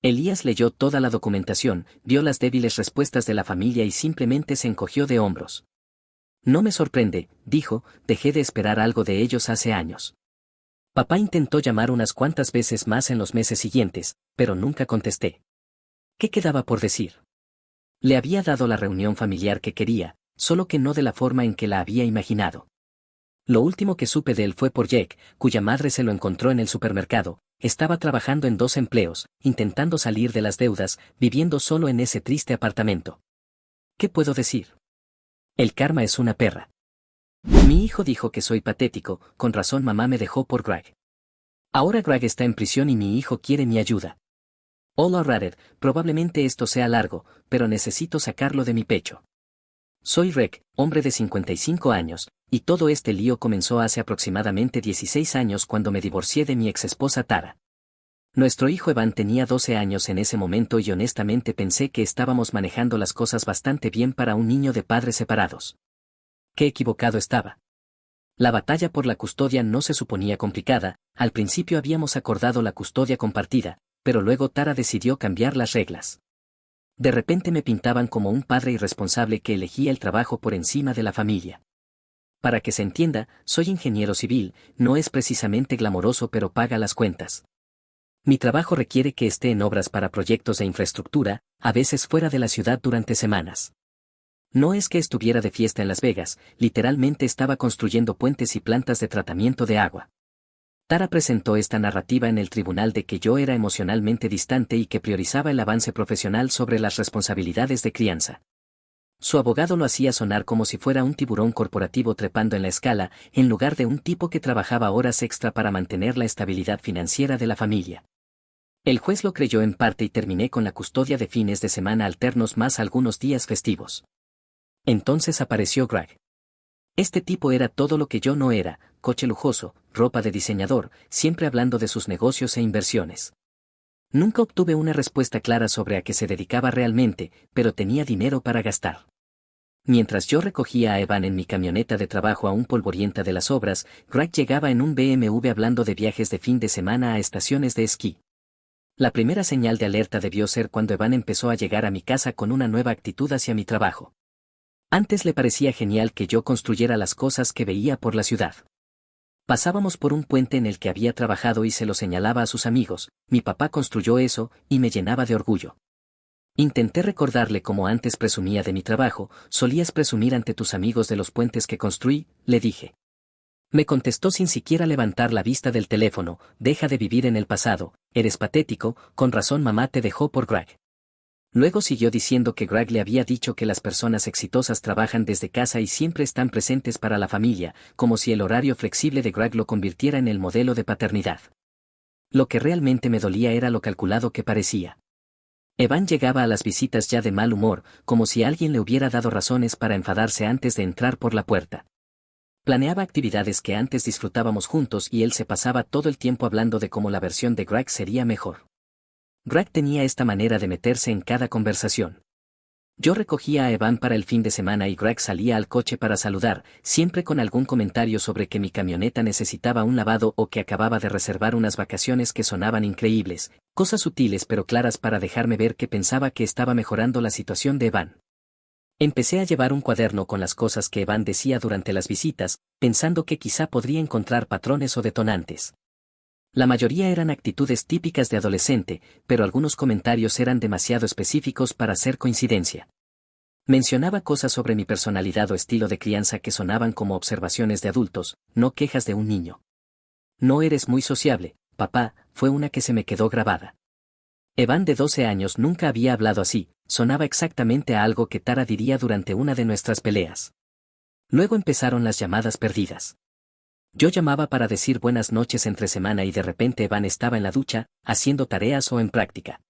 Elías leyó toda la documentación, vio las débiles respuestas de la familia y simplemente se encogió de hombros. No me sorprende, dijo, dejé de esperar algo de ellos hace años. Papá intentó llamar unas cuantas veces más en los meses siguientes, pero nunca contesté. ¿Qué quedaba por decir? Le había dado la reunión familiar que quería, solo que no de la forma en que la había imaginado. Lo último que supe de él fue por Jake, cuya madre se lo encontró en el supermercado, estaba trabajando en 2 empleos, intentando salir de las deudas, viviendo solo en ese triste apartamento. ¿Qué puedo decir? El karma es una perra. Mi hijo dijo que soy patético, con razón mamá me dejó por Greg. Ahora Greg está en prisión y mi hijo quiere mi ayuda. Hola Rader, probablemente esto sea largo, pero necesito sacarlo de mi pecho. Soy Rick, hombre de 55 años, y todo este lío comenzó hace aproximadamente 16 años cuando me divorcié de mi exesposa Tara. Nuestro hijo Evan tenía 12 años en ese momento y honestamente pensé que estábamos manejando las cosas bastante bien para un niño de padres separados. Qué equivocado estaba. La batalla por la custodia no se suponía complicada, al principio habíamos acordado la custodia compartida, pero luego Tara decidió cambiar las reglas. De repente me pintaban como un padre irresponsable que elegía el trabajo por encima de la familia. Para que se entienda, soy ingeniero civil, no es precisamente glamoroso pero paga las cuentas. Mi trabajo requiere que esté en obras para proyectos de infraestructura, a veces fuera de la ciudad durante semanas. No es que estuviera de fiesta en Las Vegas, literalmente estaba construyendo puentes y plantas de tratamiento de agua. Tara presentó esta narrativa en el tribunal de que yo era emocionalmente distante y que priorizaba el avance profesional sobre las responsabilidades de crianza. Su abogado lo hacía sonar como si fuera un tiburón corporativo trepando en la escala, en lugar de un tipo que trabajaba horas extra para mantener la estabilidad financiera de la familia. El juez lo creyó en parte y terminé con la custodia de fines de semana alternos más algunos días festivos. Entonces apareció Greg. Este tipo era todo lo que yo no era, coche lujoso, ropa de diseñador, siempre hablando de sus negocios e inversiones. Nunca obtuve una respuesta clara sobre a qué se dedicaba realmente, pero tenía dinero para gastar. Mientras yo recogía a Evan en mi camioneta de trabajo aún polvorienta de las obras, Greg llegaba en un BMW hablando de viajes de fin de semana a estaciones de esquí. La primera señal de alerta debió ser cuando Evan empezó a llegar a mi casa con una nueva actitud hacia mi trabajo. Antes le parecía genial que yo construyera las cosas que veía por la ciudad. Pasábamos por un puente en el que había trabajado y se lo señalaba a sus amigos, mi papá construyó eso, y me llenaba de orgullo. Intenté recordarle cómo antes presumía de mi trabajo, solías presumir ante tus amigos de los puentes que construí, le dije. Me contestó sin siquiera levantar la vista del teléfono, deja de vivir en el pasado, eres patético, con razón mamá te dejó por Greg. Luego siguió diciendo que Greg le había dicho que las personas exitosas trabajan desde casa y siempre están presentes para la familia, como si el horario flexible de Greg lo convirtiera en el modelo de paternidad. Lo que realmente me dolía era lo calculado que parecía. Evan llegaba a las visitas ya de mal humor, como si alguien le hubiera dado razones para enfadarse antes de entrar por la puerta. Planeaba actividades que antes disfrutábamos juntos y él se pasaba todo el tiempo hablando de cómo la versión de Greg sería mejor. Greg tenía esta manera de meterse en cada conversación. Yo recogía a Evan para el fin de semana y Greg salía al coche para saludar, siempre con algún comentario sobre que mi camioneta necesitaba un lavado o que acababa de reservar unas vacaciones que sonaban increíbles, cosas sutiles pero claras para dejarme ver que pensaba que estaba mejorando la situación de Evan. Empecé a llevar un cuaderno con las cosas que Evan decía durante las visitas, pensando que quizá podría encontrar patrones o detonantes. La mayoría eran actitudes típicas de adolescente, pero algunos comentarios eran demasiado específicos para ser coincidencia. Mencionaba cosas sobre mi personalidad o estilo de crianza que sonaban como observaciones de adultos, no quejas de un niño. No eres muy sociable, papá, fue una que se me quedó grabada. Evan de 12 años nunca había hablado así, sonaba exactamente a algo que Tara diría durante una de nuestras peleas. Luego empezaron las llamadas perdidas. Yo llamaba para decir buenas noches entre semana y de repente Evan estaba en la ducha, haciendo tareas o en práctica.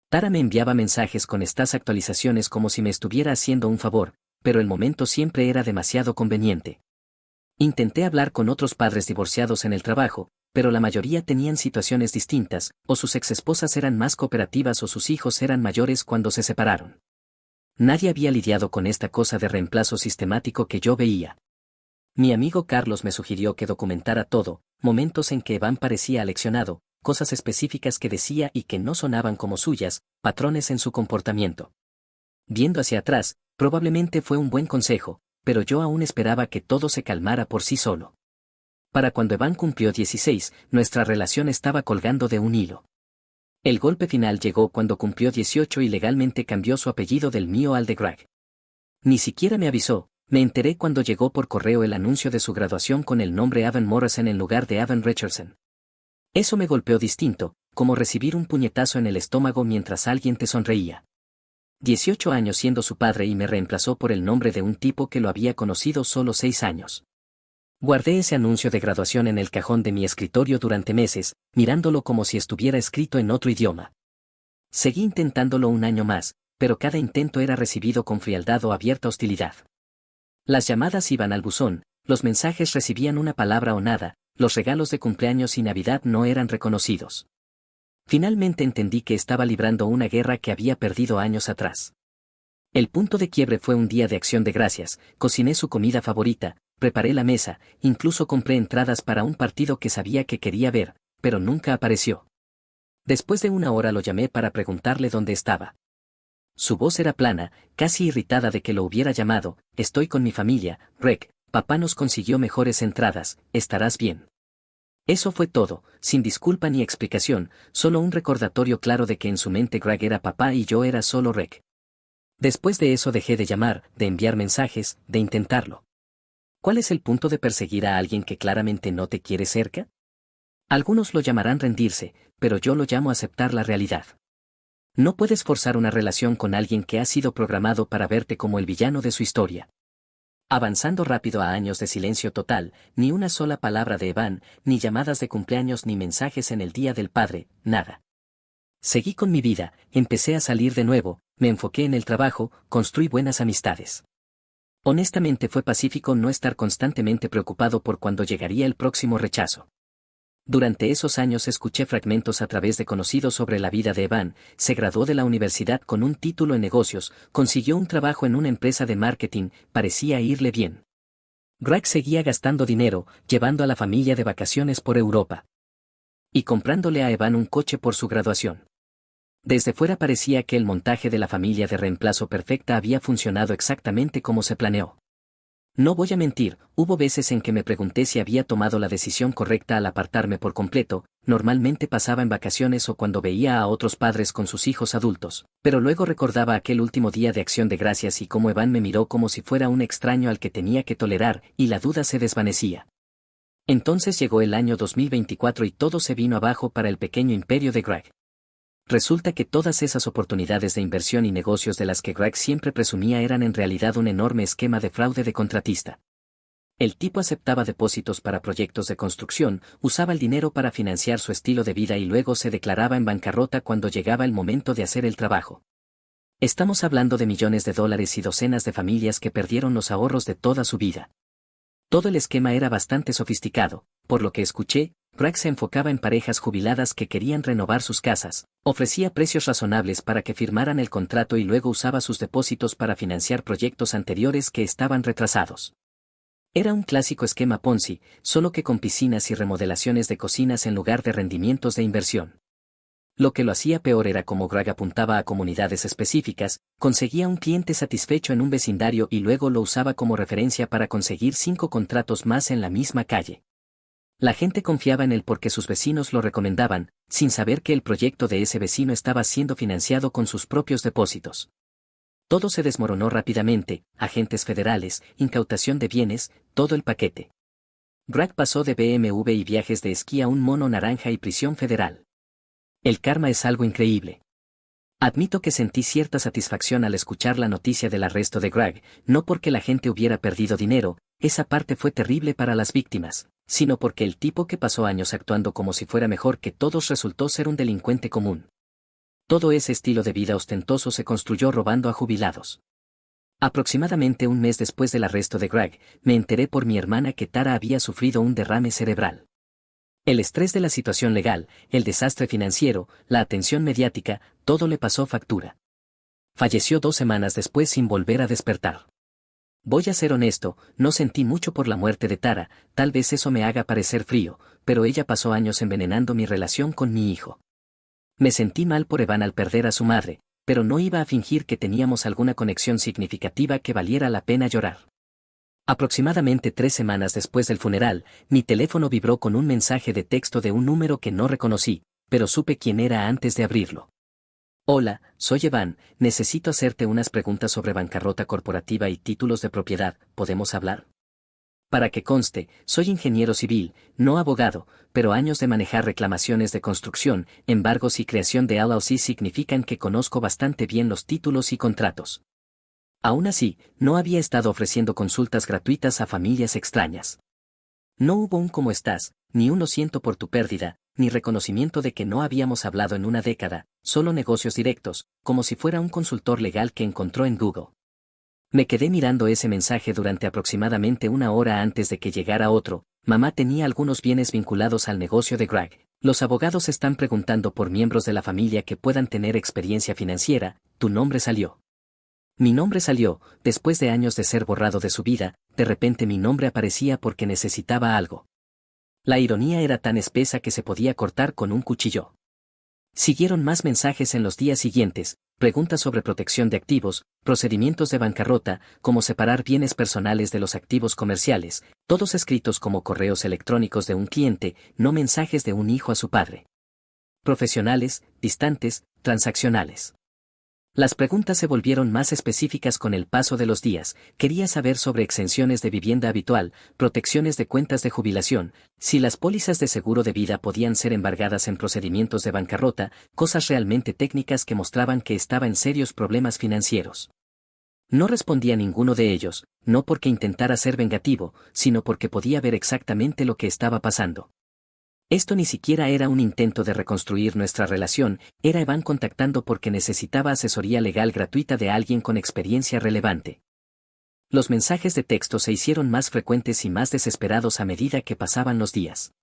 Tara me enviaba mensajes con estas actualizaciones como si me estuviera haciendo un favor, pero el momento siempre era demasiado conveniente. Intenté hablar con otros padres divorciados en el trabajo, pero la mayoría tenían situaciones distintas, o sus exesposas eran más cooperativas o sus hijos eran mayores cuando se separaron. Nadie había lidiado con esta cosa de reemplazo sistemático que yo veía. Mi amigo Carlos me sugirió que documentara todo, momentos en que Evan parecía aleccionado, cosas específicas que decía y que no sonaban como suyas, patrones en su comportamiento. Viendo hacia atrás, probablemente fue un buen consejo, pero yo aún esperaba que todo se calmara por sí solo. Para cuando Evan cumplió 16, nuestra relación estaba colgando de un hilo. El golpe final llegó cuando cumplió 18 y legalmente cambió su apellido del mío al de Greg. Ni siquiera me avisó. Me enteré cuando llegó por correo el anuncio de su graduación con el nombre Evan Morrison en lugar de Evan Richardson. Eso me golpeó distinto, como recibir un puñetazo en el estómago mientras alguien te sonreía. 18 años siendo su padre y me reemplazó por el nombre de un tipo que lo había conocido solo 6 años. Guardé ese anuncio de graduación en el cajón de mi escritorio durante meses, mirándolo como si estuviera escrito en otro idioma. Seguí intentándolo un año más, pero cada intento era recibido con frialdad o abierta hostilidad. Las llamadas iban al buzón, los mensajes recibían una palabra o nada, los regalos de cumpleaños y Navidad no eran reconocidos. Finalmente entendí que estaba librando una guerra que había perdido años atrás. El punto de quiebre fue un día de acción de gracias, cociné su comida favorita, preparé la mesa, incluso compré entradas para un partido que sabía que quería ver, pero nunca apareció. Después de una hora lo llamé para preguntarle dónde estaba. Su voz era plana, casi irritada de que lo hubiera llamado. Estoy con mi familia, Greg, papá nos consiguió mejores entradas, estarás bien. Eso fue todo, sin disculpa ni explicación, solo un recordatorio claro de que en su mente Greg era papá y yo era solo Greg. Después de eso dejé de llamar, de enviar mensajes, de intentarlo. ¿Cuál es el punto de perseguir a alguien que claramente no te quiere cerca? Algunos lo llamarán rendirse, pero yo lo llamo aceptar la realidad. No puedes forzar una relación con alguien que ha sido programado para verte como el villano de su historia. Avanzando rápido a años de silencio total, ni una sola palabra de Evan, ni llamadas de cumpleaños ni mensajes en el Día del Padre, nada. Seguí con mi vida, empecé a salir de nuevo, me enfoqué en el trabajo, construí buenas amistades. Honestamente fue pacífico no estar constantemente preocupado por cuándo llegaría el próximo rechazo. Durante esos años escuché fragmentos a través de conocidos sobre la vida de Evan, se graduó de la universidad con un título en negocios, consiguió un trabajo en una empresa de marketing, parecía irle bien. Greg seguía gastando dinero, llevando a la familia de vacaciones por Europa. Y comprándole a Evan un coche por su graduación. Desde fuera parecía que el montaje de la familia de reemplazo perfecta había funcionado exactamente como se planeó. No voy a mentir, hubo veces en que me pregunté si había tomado la decisión correcta al apartarme por completo, normalmente pasaba en vacaciones o cuando veía a otros padres con sus hijos adultos, pero luego recordaba aquel último día de Acción de Gracias y cómo Evan me miró como si fuera un extraño al que tenía que tolerar, y la duda se desvanecía. Entonces llegó el año 2024 y todo se vino abajo para el pequeño imperio de Greg. Resulta que todas esas oportunidades de inversión y negocios de las que Greg siempre presumía eran en realidad un enorme esquema de fraude de contratista. El tipo aceptaba depósitos para proyectos de construcción, usaba el dinero para financiar su estilo de vida y luego se declaraba en bancarrota cuando llegaba el momento de hacer el trabajo. Estamos hablando de millones de dólares y docenas de familias que perdieron los ahorros de toda su vida. Todo el esquema era bastante sofisticado, por lo que escuché, Greg se enfocaba en parejas jubiladas que querían renovar sus casas, ofrecía precios razonables para que firmaran el contrato y luego usaba sus depósitos para financiar proyectos anteriores que estaban retrasados. Era un clásico esquema Ponzi, solo que con piscinas y remodelaciones de cocinas en lugar de rendimientos de inversión. Lo que lo hacía peor era como Greg apuntaba a comunidades específicas, conseguía un cliente satisfecho en un vecindario y luego lo usaba como referencia para conseguir 5 contratos más en la misma calle. La gente confiaba en él porque sus vecinos lo recomendaban, sin saber que el proyecto de ese vecino estaba siendo financiado con sus propios depósitos. Todo se desmoronó rápidamente, agentes federales, incautación de bienes, todo el paquete. Greg pasó de BMW y viajes de esquí a un mono naranja y prisión federal. El karma es algo increíble. Admito que sentí cierta satisfacción al escuchar la noticia del arresto de Greg, no porque la gente hubiera perdido dinero, esa parte fue terrible para las víctimas, sino porque el tipo que pasó años actuando como si fuera mejor que todos resultó ser un delincuente común. Todo ese estilo de vida ostentoso se construyó robando a jubilados. Aproximadamente un mes después del arresto de Greg, me enteré por mi hermana que Tara había sufrido un derrame cerebral. El estrés de la situación legal, el desastre financiero, la atención mediática, todo le pasó factura. Falleció 2 semanas después sin volver a despertar. Voy a ser honesto, no sentí mucho por la muerte de Tara, tal vez eso me haga parecer frío, pero ella pasó años envenenando mi relación con mi hijo. Me sentí mal por Evan al perder a su madre, pero no iba a fingir que teníamos alguna conexión significativa que valiera la pena llorar. Aproximadamente 3 semanas después del funeral, mi teléfono vibró con un mensaje de texto de un número que no reconocí, pero supe quién era antes de abrirlo. Hola, soy Evan, necesito hacerte unas preguntas sobre bancarrota corporativa y títulos de propiedad, ¿podemos hablar? Para que conste, soy ingeniero civil, no abogado, pero años de manejar reclamaciones de construcción, embargos y creación de LLC significan que conozco bastante bien los títulos y contratos. Aún así, no había estado ofreciendo consultas gratuitas a familias extrañas. No hubo un "¿cómo estás?", ni un "lo siento por tu pérdida", ni reconocimiento de que no habíamos hablado en una década, solo negocios directos, como si fuera un consultor legal que encontró en Google. Me quedé mirando ese mensaje durante aproximadamente 1 hora antes de que llegara otro. Mamá tenía algunos bienes vinculados al negocio de Greg. Los abogados están preguntando por miembros de la familia que puedan tener experiencia financiera. Tu nombre salió. Mi nombre salió, después de años de ser borrado de su vida, de repente mi nombre aparecía porque necesitaba algo. La ironía era tan espesa que se podía cortar con un cuchillo. Siguieron más mensajes en los días siguientes, preguntas sobre protección de activos, procedimientos de bancarrota, cómo separar bienes personales de los activos comerciales, todos escritos como correos electrónicos de un cliente, no mensajes de un hijo a su padre. Profesionales, distantes, transaccionales. Las preguntas se volvieron más específicas con el paso de los días. Quería saber sobre exenciones de vivienda habitual, protecciones de cuentas de jubilación, si las pólizas de seguro de vida podían ser embargadas en procedimientos de bancarrota, cosas realmente técnicas que mostraban que estaba en serios problemas financieros. No respondía a ninguno de ellos, no porque intentara ser vengativo, sino porque podía ver exactamente lo que estaba pasando. Esto ni siquiera era un intento de reconstruir nuestra relación, era Evan contactando porque necesitaba asesoría legal gratuita de alguien con experiencia relevante. Los mensajes de texto se hicieron más frecuentes y más desesperados a medida que pasaban los días.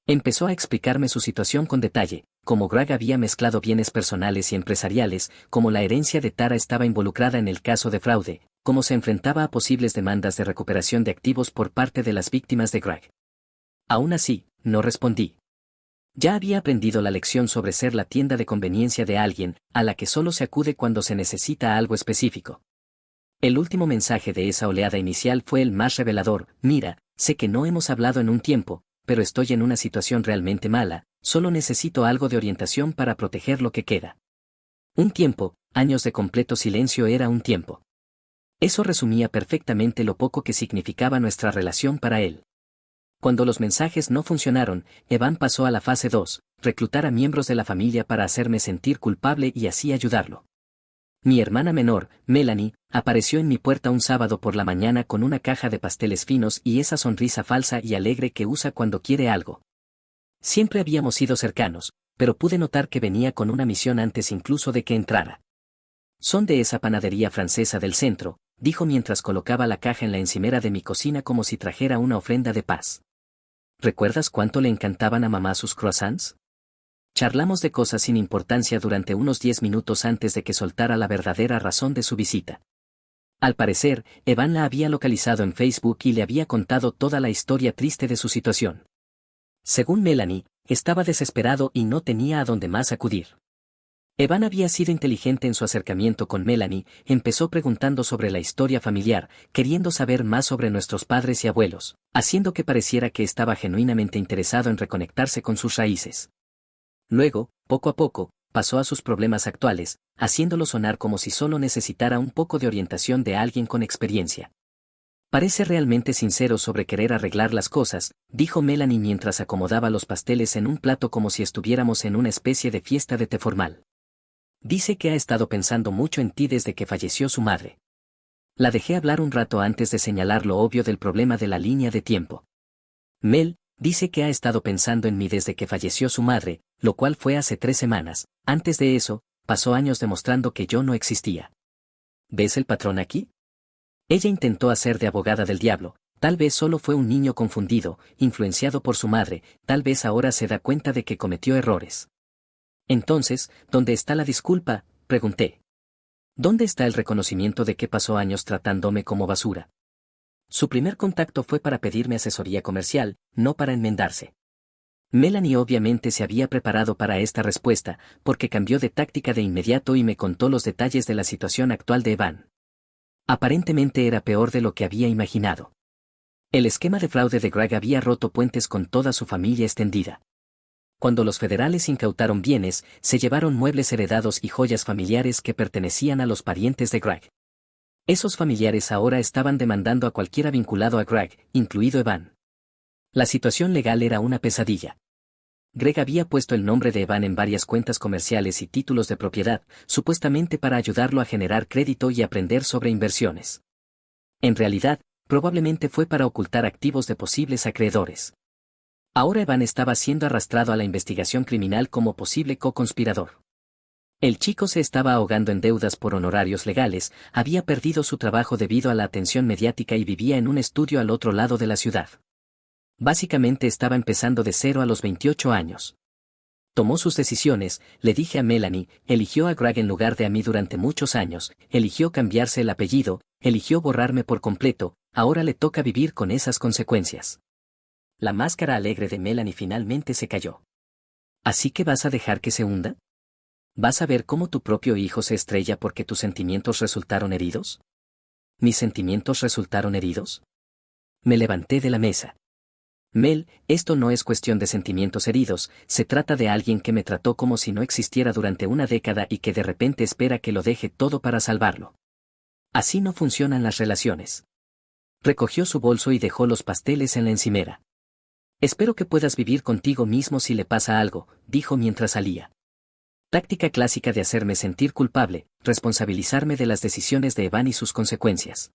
Empezó a explicarme su situación con detalle, cómo Greg había mezclado bienes personales y empresariales, cómo la herencia de Tara estaba involucrada en el caso de fraude, cómo se enfrentaba a posibles demandas de recuperación de activos por parte de las víctimas de Greg. Aún así, no respondí. Ya había aprendido la lección sobre ser la tienda de conveniencia de alguien, a la que solo se acude cuando se necesita algo específico. El último mensaje de esa oleada inicial fue el más revelador: mira, sé que no hemos hablado en un tiempo, pero estoy en una situación realmente mala, solo necesito algo de orientación para proteger lo que queda. Un tiempo, años de completo silencio era un tiempo. Eso resumía perfectamente lo poco que significaba nuestra relación para él. Cuando los mensajes no funcionaron, Evan pasó a la fase 2, reclutar a miembros de la familia para hacerme sentir culpable y así ayudarlo. Mi hermana menor, Melanie, apareció en mi puerta un sábado por la mañana con una caja de pasteles finos y esa sonrisa falsa y alegre que usa cuando quiere algo. Siempre habíamos sido cercanos, pero pude notar que venía con una misión antes incluso de que entrara. Son de esa panadería francesa del centro, dijo mientras colocaba la caja en la encimera de mi cocina como si trajera una ofrenda de paz. ¿Recuerdas cuánto le encantaban a mamá sus croissants? Charlamos de cosas sin importancia durante unos 10 minutos antes de que soltara la verdadera razón de su visita. Al parecer, Evan la había localizado en Facebook y le había contado toda la historia triste de su situación. Según Melanie, estaba desesperado y no tenía a dónde más acudir. Evan había sido inteligente en su acercamiento con Melanie, empezó preguntando sobre la historia familiar, queriendo saber más sobre nuestros padres y abuelos, haciendo que pareciera que estaba genuinamente interesado en reconectarse con sus raíces. Luego, poco a poco, pasó a sus problemas actuales, haciéndolo sonar como si solo necesitara un poco de orientación de alguien con experiencia. Parece realmente sincero sobre querer arreglar las cosas, dijo Melanie mientras acomodaba los pasteles en un plato como si estuviéramos en una especie de fiesta de té formal. Dice que ha estado pensando mucho en ti desde que falleció su madre. La dejé hablar un rato antes de señalar lo obvio del problema de la línea de tiempo. Mel, dice que ha estado pensando en mí desde que falleció su madre, lo cual fue hace 3 semanas. Antes de eso, pasó años demostrando que yo no existía. ¿Ves el patrón aquí? Ella intentó hacer de abogada del diablo, tal vez solo fue un niño confundido, influenciado por su madre, tal vez ahora se da cuenta de que cometió errores. Entonces, ¿dónde está la disculpa?, pregunté. ¿Dónde está el reconocimiento de que pasó años tratándome como basura? Su primer contacto fue para pedirme asesoría comercial, no para enmendarse. Melanie obviamente se había preparado para esta respuesta, porque cambió de táctica de inmediato y me contó los detalles de la situación actual de Evan. Aparentemente era peor de lo que había imaginado. El esquema de fraude de Greg había roto puentes con toda su familia extendida. Cuando los federales incautaron bienes, se llevaron muebles heredados y joyas familiares que pertenecían a los parientes de Greg. Esos familiares ahora estaban demandando a cualquiera vinculado a Greg, incluido Evan. La situación legal era una pesadilla. Greg había puesto el nombre de Evan en varias cuentas comerciales y títulos de propiedad, supuestamente para ayudarlo a generar crédito y aprender sobre inversiones. En realidad, probablemente fue para ocultar activos de posibles acreedores. Ahora Evan estaba siendo arrastrado a la investigación criminal como posible co-conspirador. El chico se estaba ahogando en deudas por honorarios legales, había perdido su trabajo debido a la atención mediática y vivía en un estudio al otro lado de la ciudad. Básicamente estaba empezando de cero a los 28 años. Tomó sus decisiones, le dije a Melanie, eligió a Greg en lugar de a mí durante muchos años, eligió cambiarse el apellido, eligió borrarme por completo, ahora le toca vivir con esas consecuencias. La máscara alegre de Melanie finalmente se cayó. ¿Así que vas a dejar que se hunda? ¿Vas a ver cómo tu propio hijo se estrella porque tus sentimientos resultaron heridos? ¿Mis sentimientos resultaron heridos? Me levanté de la mesa. Mel, esto no es cuestión de sentimientos heridos, se trata de alguien que me trató como si no existiera durante una década y que de repente espera que lo deje todo para salvarlo. Así no funcionan las relaciones. Recogió su bolso y dejó los pasteles en la encimera. Espero que puedas vivir contigo mismo si le pasa algo, dijo mientras salía. Táctica clásica de hacerme sentir culpable, responsabilizarme de las decisiones de Evan y sus consecuencias.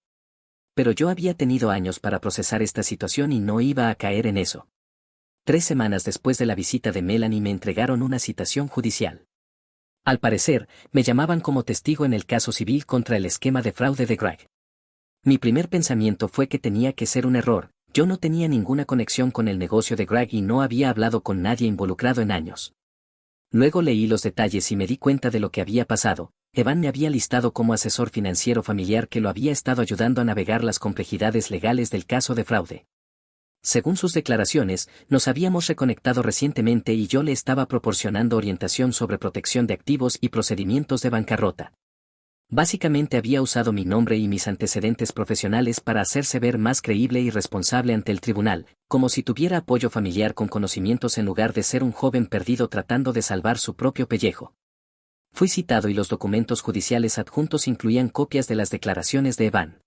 Pero yo había tenido años para procesar esta situación y no iba a caer en eso. 3 semanas después de la visita de Melanie me entregaron una citación judicial. Al parecer, me llamaban como testigo en el caso civil contra el esquema de fraude de Greg. Mi primer pensamiento fue que tenía que ser un error, yo no tenía ninguna conexión con el negocio de Greg y no había hablado con nadie involucrado en años. Luego leí los detalles y me di cuenta de lo que había pasado. Evan me había listado como asesor financiero familiar que lo había estado ayudando a navegar las complejidades legales del caso de fraude. Según sus declaraciones, nos habíamos reconectado recientemente y yo le estaba proporcionando orientación sobre protección de activos y procedimientos de bancarrota. Básicamente había usado mi nombre y mis antecedentes profesionales para hacerse ver más creíble y responsable ante el tribunal, como si tuviera apoyo familiar con conocimientos en lugar de ser un joven perdido tratando de salvar su propio pellejo. Fui citado y los documentos judiciales adjuntos incluían copias de las declaraciones de Evan.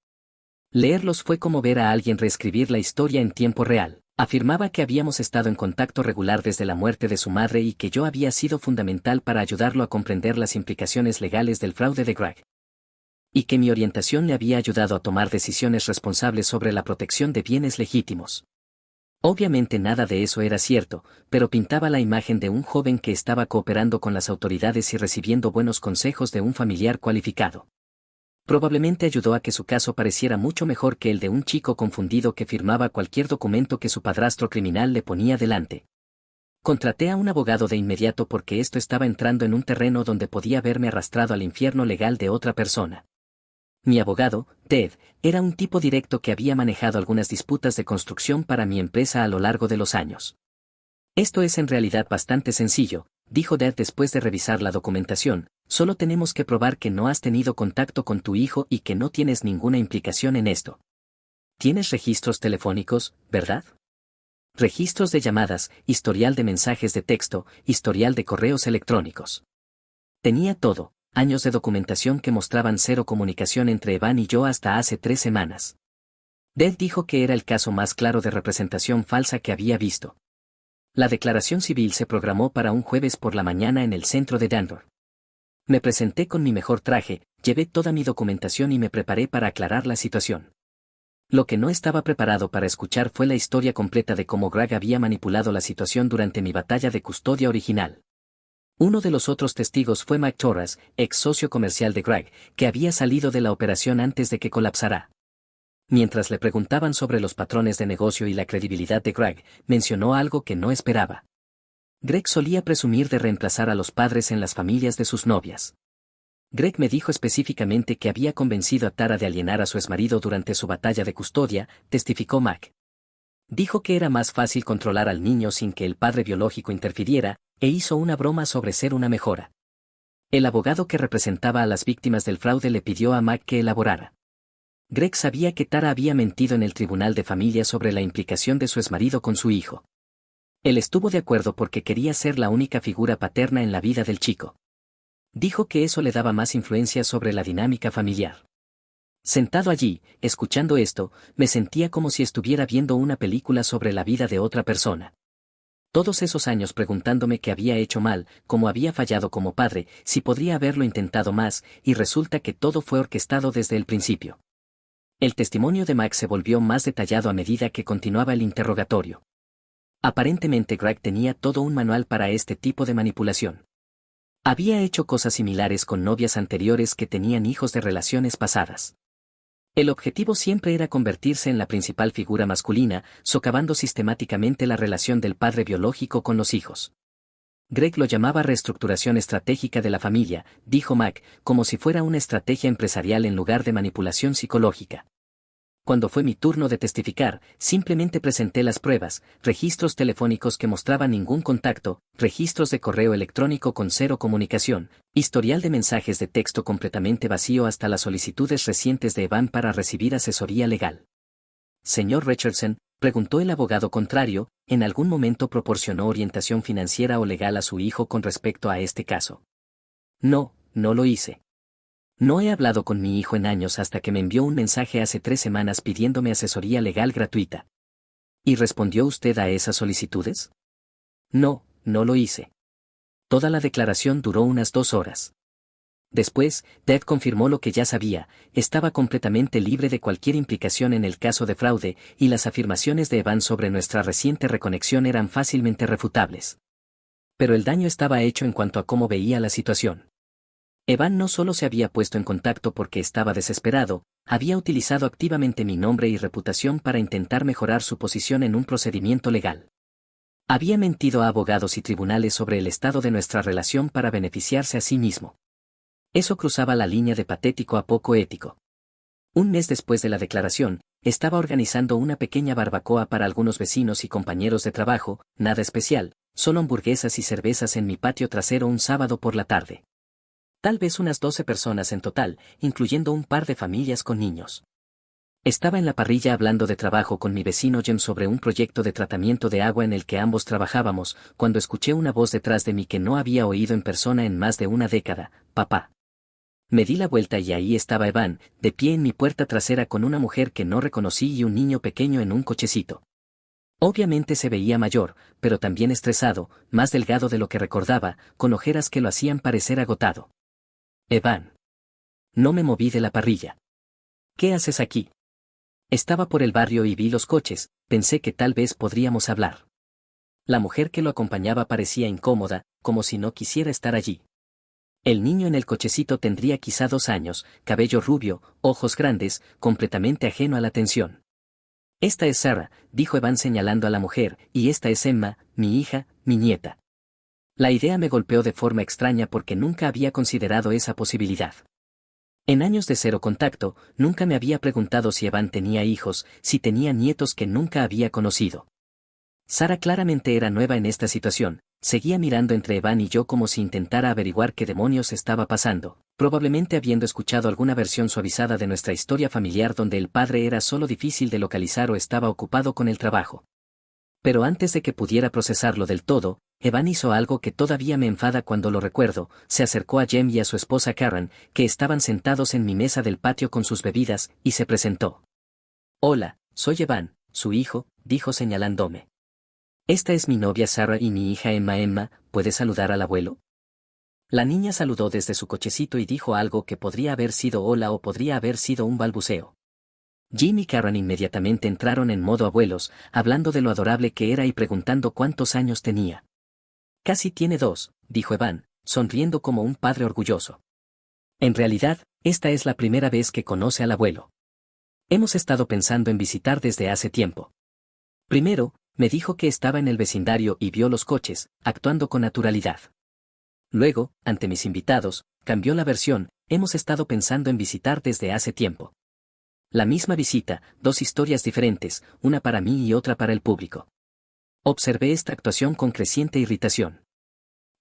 Leerlos fue como ver a alguien reescribir la historia en tiempo real. Afirmaba que habíamos estado en contacto regular desde la muerte de su madre y que yo había sido fundamental para ayudarlo a comprender las implicaciones legales del fraude de Greg. Y que mi orientación le había ayudado a tomar decisiones responsables sobre la protección de bienes legítimos. Obviamente nada de eso era cierto, pero pintaba la imagen de un joven que estaba cooperando con las autoridades y recibiendo buenos consejos de un familiar cualificado. Probablemente ayudó a que su caso pareciera mucho mejor que el de un chico confundido que firmaba cualquier documento que su padrastro criminal le ponía delante. Contraté a un abogado de inmediato porque esto estaba entrando en un terreno donde podía verme arrastrado al infierno legal de otra persona. Mi abogado, Ted, era un tipo directo que había manejado algunas disputas de construcción para mi empresa a lo largo de los años. Esto es en realidad bastante sencillo, dijo Ted después de revisar la documentación, solo tenemos que probar que no has tenido contacto con tu hijo y que no tienes ninguna implicación en esto. Tienes registros telefónicos, ¿verdad? Registros de llamadas, historial de mensajes de texto, historial de correos electrónicos. Tenía todo. Años de documentación que mostraban cero comunicación entre Evan y yo hasta hace 3 semanas. Ted dijo que era el caso más claro de representación falsa que había visto. La declaración civil se programó para un jueves por la mañana en el centro de Denver. Me presenté con mi mejor traje, llevé toda mi documentación y me preparé para aclarar la situación. Lo que no estaba preparado para escuchar fue la historia completa de cómo Greg había manipulado la situación durante mi batalla de custodia original. Uno de los otros testigos fue Mike Torres, ex socio comercial de Greg, que había salido de la operación antes de que colapsara. Mientras le preguntaban sobre los patrones de negocio y la credibilidad de Greg, mencionó algo que no esperaba. Greg solía presumir de reemplazar a los padres en las familias de sus novias. Greg me dijo específicamente que había convencido a Tara de alienar a su exmarido durante su batalla de custodia, testificó Mac. Dijo que era más fácil controlar al niño sin que el padre biológico interfiriera, e hizo una broma sobre ser una mejora. El abogado que representaba a las víctimas del fraude le pidió a Mac que elaborara. Greg sabía que Tara había mentido en el tribunal de familia sobre la implicación de su exmarido con su hijo. Él estuvo de acuerdo porque quería ser la única figura paterna en la vida del chico. Dijo que eso le daba más influencia sobre la dinámica familiar. Sentado allí, escuchando esto, me sentía como si estuviera viendo una película sobre la vida de otra persona. Todos esos años preguntándome qué había hecho mal, cómo había fallado como padre, si podría haberlo intentado más, y resulta que todo fue orquestado desde el principio. El testimonio de Max se volvió más detallado a medida que continuaba el interrogatorio. Aparentemente Greg tenía todo un manual para este tipo de manipulación. Había hecho cosas similares con novias anteriores que tenían hijos de relaciones pasadas. El objetivo siempre era convertirse en la principal figura masculina, socavando sistemáticamente la relación del padre biológico con los hijos. Greg lo llamaba reestructuración estratégica de la familia, dijo Mac, como si fuera una estrategia empresarial en lugar de manipulación psicológica. Cuando fue mi turno de testificar, simplemente presenté las pruebas, registros telefónicos que mostraban ningún contacto, registros de correo electrónico con cero comunicación, historial de mensajes de texto completamente vacío hasta las solicitudes recientes de Evan para recibir asesoría legal. Señor Richardson, preguntó el abogado contrario, ¿en algún momento proporcionó orientación financiera o legal a su hijo con respecto a este caso? No, no lo hice. No he hablado con mi hijo en años hasta que me envió un mensaje hace 3 semanas pidiéndome asesoría legal gratuita. ¿Y respondió usted a esas solicitudes? No, no lo hice. Toda la declaración duró unas 2 horas. Después, Ted confirmó lo que ya sabía, estaba completamente libre de cualquier implicación en el caso de fraude, y las afirmaciones de Evan sobre nuestra reciente reconexión eran fácilmente refutables. Pero el daño estaba hecho en cuanto a cómo veía la situación. Evan no solo se había puesto en contacto porque estaba desesperado, había utilizado activamente mi nombre y reputación para intentar mejorar su posición en un procedimiento legal. Había mentido a abogados y tribunales sobre el estado de nuestra relación para beneficiarse a sí mismo. Eso cruzaba la línea de patético a poco ético. Un mes después de la declaración, estaba organizando una pequeña barbacoa para algunos vecinos y compañeros de trabajo, nada especial, solo hamburguesas y cervezas en mi patio trasero un sábado por la tarde. Tal vez unas 12 personas en total, incluyendo un par de familias con niños. Estaba en la parrilla hablando de trabajo con mi vecino Jem sobre un proyecto de tratamiento de agua en el que ambos trabajábamos, cuando escuché una voz detrás de mí que no había oído en persona en más de una década: «Papá». Me di la vuelta y ahí estaba Evan, de pie en mi puerta trasera con una mujer que no reconocí y un niño pequeño en un cochecito. Obviamente se veía mayor, pero también estresado, más delgado de lo que recordaba, con ojeras que lo hacían parecer agotado. «Evan». No me moví de la parrilla. «¿Qué haces aquí?» Estaba por el barrio y vi los coches, pensé que tal vez podríamos hablar. La mujer que lo acompañaba parecía incómoda, como si no quisiera estar allí. El niño en el cochecito tendría quizá 2 años, cabello rubio, ojos grandes, completamente ajeno a la atención. «Esta es Sarah», dijo Evan señalando a la mujer, «y esta es Emma, mi hija, mi nieta». La idea me golpeó de forma extraña porque nunca había considerado esa posibilidad. En años de cero contacto, nunca me había preguntado si Evan tenía hijos, si tenía nietos que nunca había conocido. Sara claramente era nueva en esta situación, seguía mirando entre Evan y yo como si intentara averiguar qué demonios estaba pasando, probablemente habiendo escuchado alguna versión suavizada de nuestra historia familiar donde el padre era solo difícil de localizar o estaba ocupado con el trabajo. Pero antes de que pudiera procesarlo del todo, Evan hizo algo que todavía me enfada cuando lo recuerdo, se acercó a Jem y a su esposa Karen, que estaban sentados en mi mesa del patio con sus bebidas, y se presentó. «Hola, soy Evan, su hijo», dijo señalándome. «Esta es mi novia Sarah y mi hija Emma. Emma, ¿puedes saludar al abuelo?». La niña saludó desde su cochecito y dijo algo que podría haber sido hola o podría haber sido un balbuceo. Jim y Karen inmediatamente entraron en modo abuelos, hablando de lo adorable que era y preguntando cuántos años tenía. «Casi tiene 2», dijo Evan, sonriendo como un padre orgulloso. En realidad, esta es la primera vez que conoce al abuelo. Hemos estado pensando en visitar desde hace tiempo. Primero, me dijo que estaba en el vecindario y vio los coches, actuando con naturalidad. Luego, ante mis invitados, cambió la versión: «Hemos estado pensando en visitar desde hace tiempo». La misma visita, 2 historias diferentes, una para mí y otra para el público. Observé esta actuación con creciente irritación.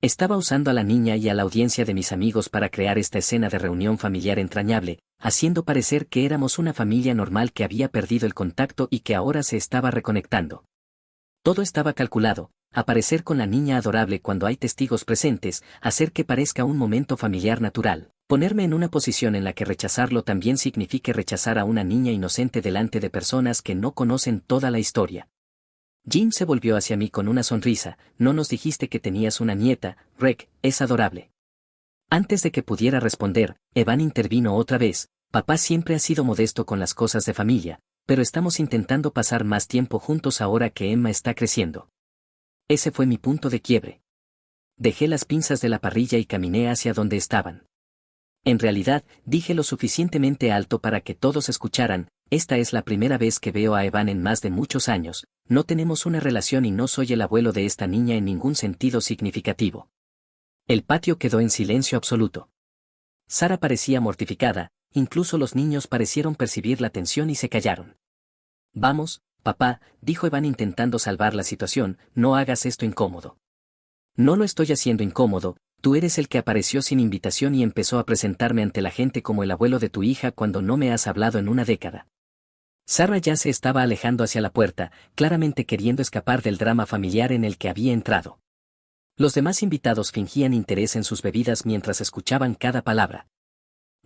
Estaba usando a la niña y a la audiencia de mis amigos para crear esta escena de reunión familiar entrañable, haciendo parecer que éramos una familia normal que había perdido el contacto y que ahora se estaba reconectando. Todo estaba calculado: aparecer con la niña adorable cuando hay testigos presentes, hacer que parezca un momento familiar natural, ponerme en una posición en la que rechazarlo también signifique rechazar a una niña inocente delante de personas que no conocen toda la historia. Jim se volvió hacia mí con una sonrisa: «¿No nos dijiste que tenías una nieta, Greg? Es adorable». Antes de que pudiera responder, Evan intervino otra vez: «Papá siempre ha sido modesto con las cosas de familia, pero estamos intentando pasar más tiempo juntos ahora que Emma está creciendo». Ese fue mi punto de quiebre. Dejé las pinzas de la parrilla y caminé hacia donde estaban. En realidad, dije lo suficientemente alto para que todos escucharan: esta es la primera vez que veo a Evan en más de muchos años, no tenemos una relación y no soy el abuelo de esta niña en ningún sentido significativo. El patio quedó en silencio absoluto. Sara parecía mortificada, incluso los niños parecieron percibir la tensión y se callaron. Vamos, papá, dijo Evan intentando salvar la situación, no hagas esto incómodo. No lo estoy haciendo incómodo, tú eres el que apareció sin invitación y empezó a presentarme ante la gente como el abuelo de tu hija cuando no me has hablado en una década. Sara ya se estaba alejando hacia la puerta, claramente queriendo escapar del drama familiar en el que había entrado. Los demás invitados fingían interés en sus bebidas mientras escuchaban cada palabra.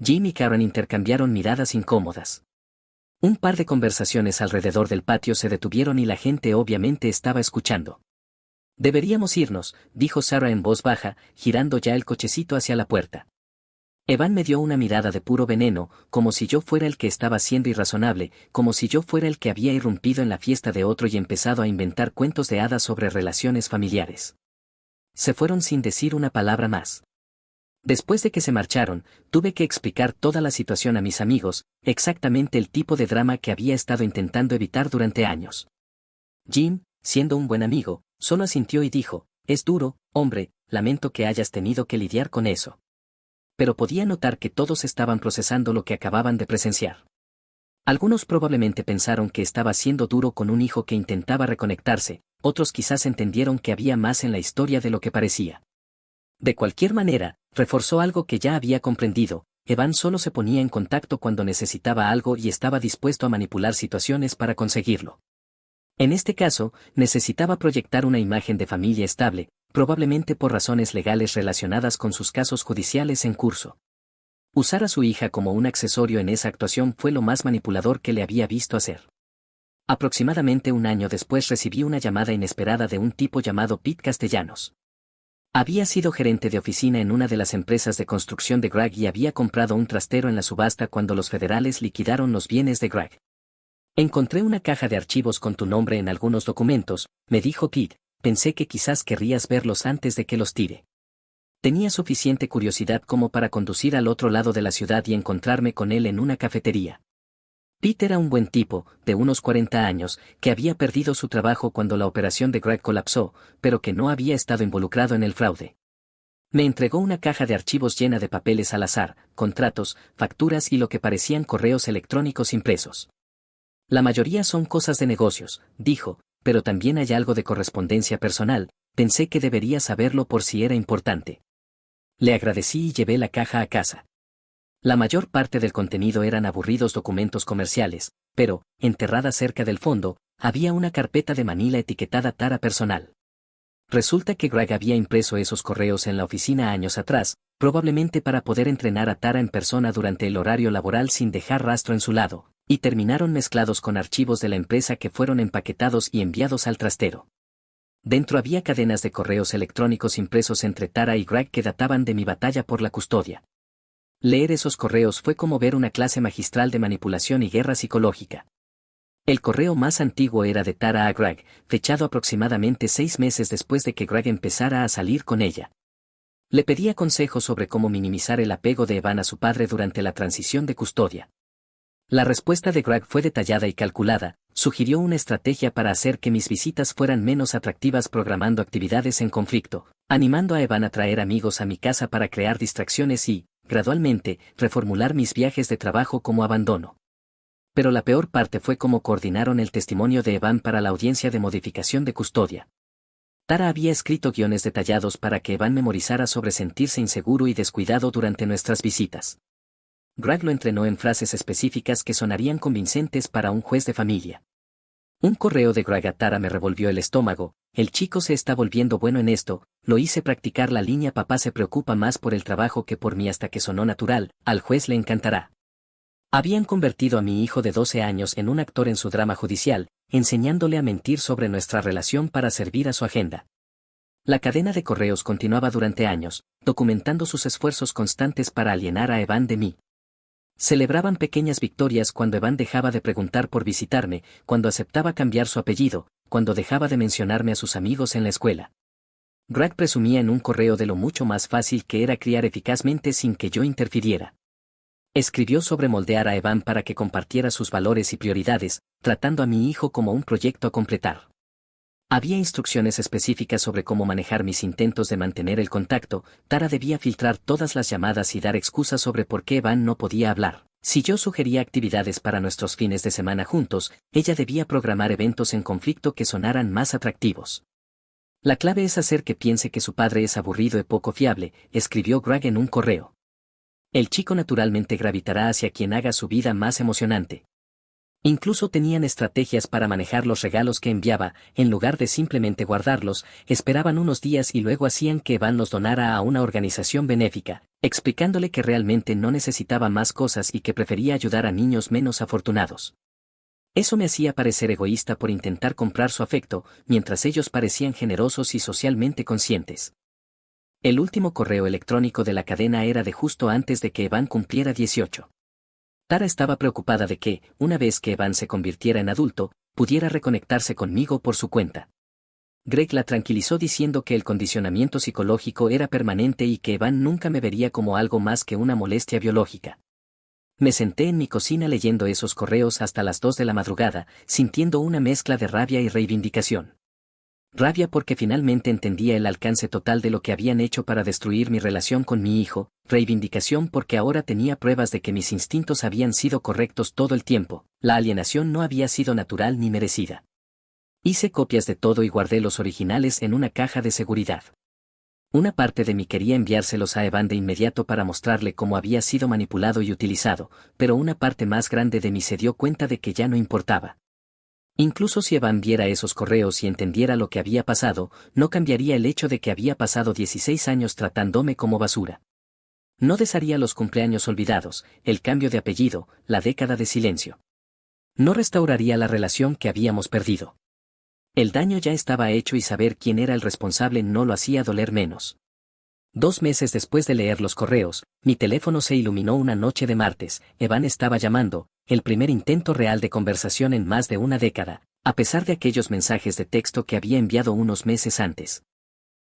Jim y Karen intercambiaron miradas incómodas. Un par de conversaciones alrededor del patio se detuvieron y la gente obviamente estaba escuchando. Deberíamos irnos, dijo Sara en voz baja, girando ya el cochecito hacia la puerta. Evan me dio una mirada de puro veneno, como si yo fuera el que estaba siendo irrazonable, como si yo fuera el que había irrumpido en la fiesta de otro y empezado a inventar cuentos de hadas sobre relaciones familiares. Se fueron sin decir una palabra más. Después de que se marcharon, tuve que explicar toda la situación a mis amigos, exactamente el tipo de drama que había estado intentando evitar durante años. Jim, siendo un buen amigo, solo asintió y dijo, es duro, hombre, lamento que hayas tenido que lidiar con eso. Pero podía notar que todos estaban procesando lo que acababan de presenciar. Algunos probablemente pensaron que estaba siendo duro con un hijo que intentaba reconectarse, otros quizás entendieron que había más en la historia de lo que parecía. De cualquier manera, reforzó algo que ya había comprendido, Evan solo se ponía en contacto cuando necesitaba algo y estaba dispuesto a manipular situaciones para conseguirlo. En este caso, necesitaba proyectar una imagen de familia estable, probablemente por razones legales relacionadas con sus casos judiciales en curso. Usar a su hija como un accesorio en esa actuación fue lo más manipulador que le había visto hacer. Aproximadamente un año después recibí una llamada inesperada de un tipo llamado Pete Castellanos. Había sido gerente de oficina en una de las empresas de construcción de Greg y había comprado un trastero en la subasta cuando los federales liquidaron los bienes de Greg. Encontré una caja de archivos con tu nombre en algunos documentos, me dijo Pete, pensé que quizás querrías verlos antes de que los tire. Tenía suficiente curiosidad como para conducir al otro lado de la ciudad y encontrarme con él en una cafetería. Pete era un buen tipo, de unos 40 años, que había perdido su trabajo cuando la operación de Greg colapsó, pero que no había estado involucrado en el fraude. Me entregó una caja de archivos llena de papeles al azar, contratos, facturas y lo que parecían correos electrónicos impresos. La mayoría son cosas de negocios, dijo, pero también hay algo de correspondencia personal, pensé que debería saberlo por si era importante. Le agradecí y llevé la caja a casa. La mayor parte del contenido eran aburridos documentos comerciales, pero, enterrada cerca del fondo, había una carpeta de manila etiquetada Tara personal. Resulta que Greg había impreso esos correos en la oficina años atrás, probablemente para poder entrenar a Tara en persona durante el horario laboral sin dejar rastro en su lado, y terminaron mezclados con archivos de la empresa que fueron empaquetados y enviados al trastero. Dentro había cadenas de correos electrónicos impresos entre Tara y Greg que databan de mi batalla por la custodia. Leer esos correos fue como ver una clase magistral de manipulación y guerra psicológica. El correo más antiguo era de Tara a Greg, fechado aproximadamente 6 meses después de que Greg empezara a salir con ella. Le pedía consejos sobre cómo minimizar el apego de Evan a su padre durante la transición de custodia. La respuesta de Greg fue detallada y calculada, sugirió una estrategia para hacer que mis visitas fueran menos atractivas programando actividades en conflicto, animando a Evan a traer amigos a mi casa para crear distracciones y, gradualmente, reformular mis viajes de trabajo como abandono. Pero la peor parte fue cómo coordinaron el testimonio de Evan para la audiencia de modificación de custodia. Tara había escrito guiones detallados para que Evan memorizara sobre sentirse inseguro y descuidado durante nuestras visitas. Greg lo entrenó en frases específicas que sonarían convincentes para un juez de familia. Un correo de Greg a Tara me revolvió el estómago, el chico se está volviendo bueno en esto, lo hice practicar la línea papá se preocupa más por el trabajo que por mí hasta que sonó natural, al juez le encantará. Habían convertido a mi hijo de 12 años en un actor en su drama judicial, enseñándole a mentir sobre nuestra relación para servir a su agenda. La cadena de correos continuaba durante años, documentando sus esfuerzos constantes para alienar a Evan de mí. Celebraban pequeñas victorias cuando Evan dejaba de preguntar por visitarme, cuando aceptaba cambiar su apellido, cuando dejaba de mencionarme a sus amigos en la escuela. Greg presumía en un correo de lo mucho más fácil que era criar eficazmente sin que yo interfiriera. Escribió sobre moldear a Evan para que compartiera sus valores y prioridades, tratando a mi hijo como un proyecto a completar. Había instrucciones específicas sobre cómo manejar mis intentos de mantener el contacto. Tara debía filtrar todas las llamadas y dar excusas sobre por qué Evan no podía hablar. Si yo sugería actividades para nuestros fines de semana juntos, ella debía programar eventos en conflicto que sonaran más atractivos. La clave es hacer que piense que su padre es aburrido y poco fiable, escribió Greg en un correo. El chico naturalmente gravitará hacia quien haga su vida más emocionante. Incluso tenían estrategias para manejar los regalos que enviaba, en lugar de simplemente guardarlos, esperaban unos días y luego hacían que Evan los donara a una organización benéfica, explicándole que realmente no necesitaba más cosas y que prefería ayudar a niños menos afortunados. Eso me hacía parecer egoísta por intentar comprar su afecto, mientras ellos parecían generosos y socialmente conscientes. El último correo electrónico de la cadena era de justo antes de que Evan cumpliera 18. Tara estaba preocupada de que, una vez que Evan se convirtiera en adulto, pudiera reconectarse conmigo por su cuenta. Greg la tranquilizó diciendo que el condicionamiento psicológico era permanente y que Evan nunca me vería como algo más que una molestia biológica. Me senté en mi cocina leyendo esos correos hasta las 2 de la madrugada, sintiendo una mezcla de rabia y reivindicación. Rabia porque finalmente entendía el alcance total de lo que habían hecho para destruir mi relación con mi hijo, reivindicación porque ahora tenía pruebas de que mis instintos habían sido correctos todo el tiempo, la alienación no había sido natural ni merecida. Hice copias de todo y guardé los originales en una caja de seguridad. Una parte de mí quería enviárselos a Evan de inmediato para mostrarle cómo había sido manipulado y utilizado, pero una parte más grande de mí se dio cuenta de que ya no importaba. Incluso si Evan viera esos correos y entendiera lo que había pasado, no cambiaría el hecho de que había pasado 16 años tratándome como basura. No desharía los cumpleaños olvidados, el cambio de apellido, la década de silencio. No restauraría la relación que habíamos perdido. El daño ya estaba hecho y saber quién era el responsable no lo hacía doler menos. 2 meses después de leer los correos, mi teléfono se iluminó una noche de martes. Evan estaba llamando, el primer intento real de conversación en más de una década, a pesar de aquellos mensajes de texto que había enviado unos meses antes.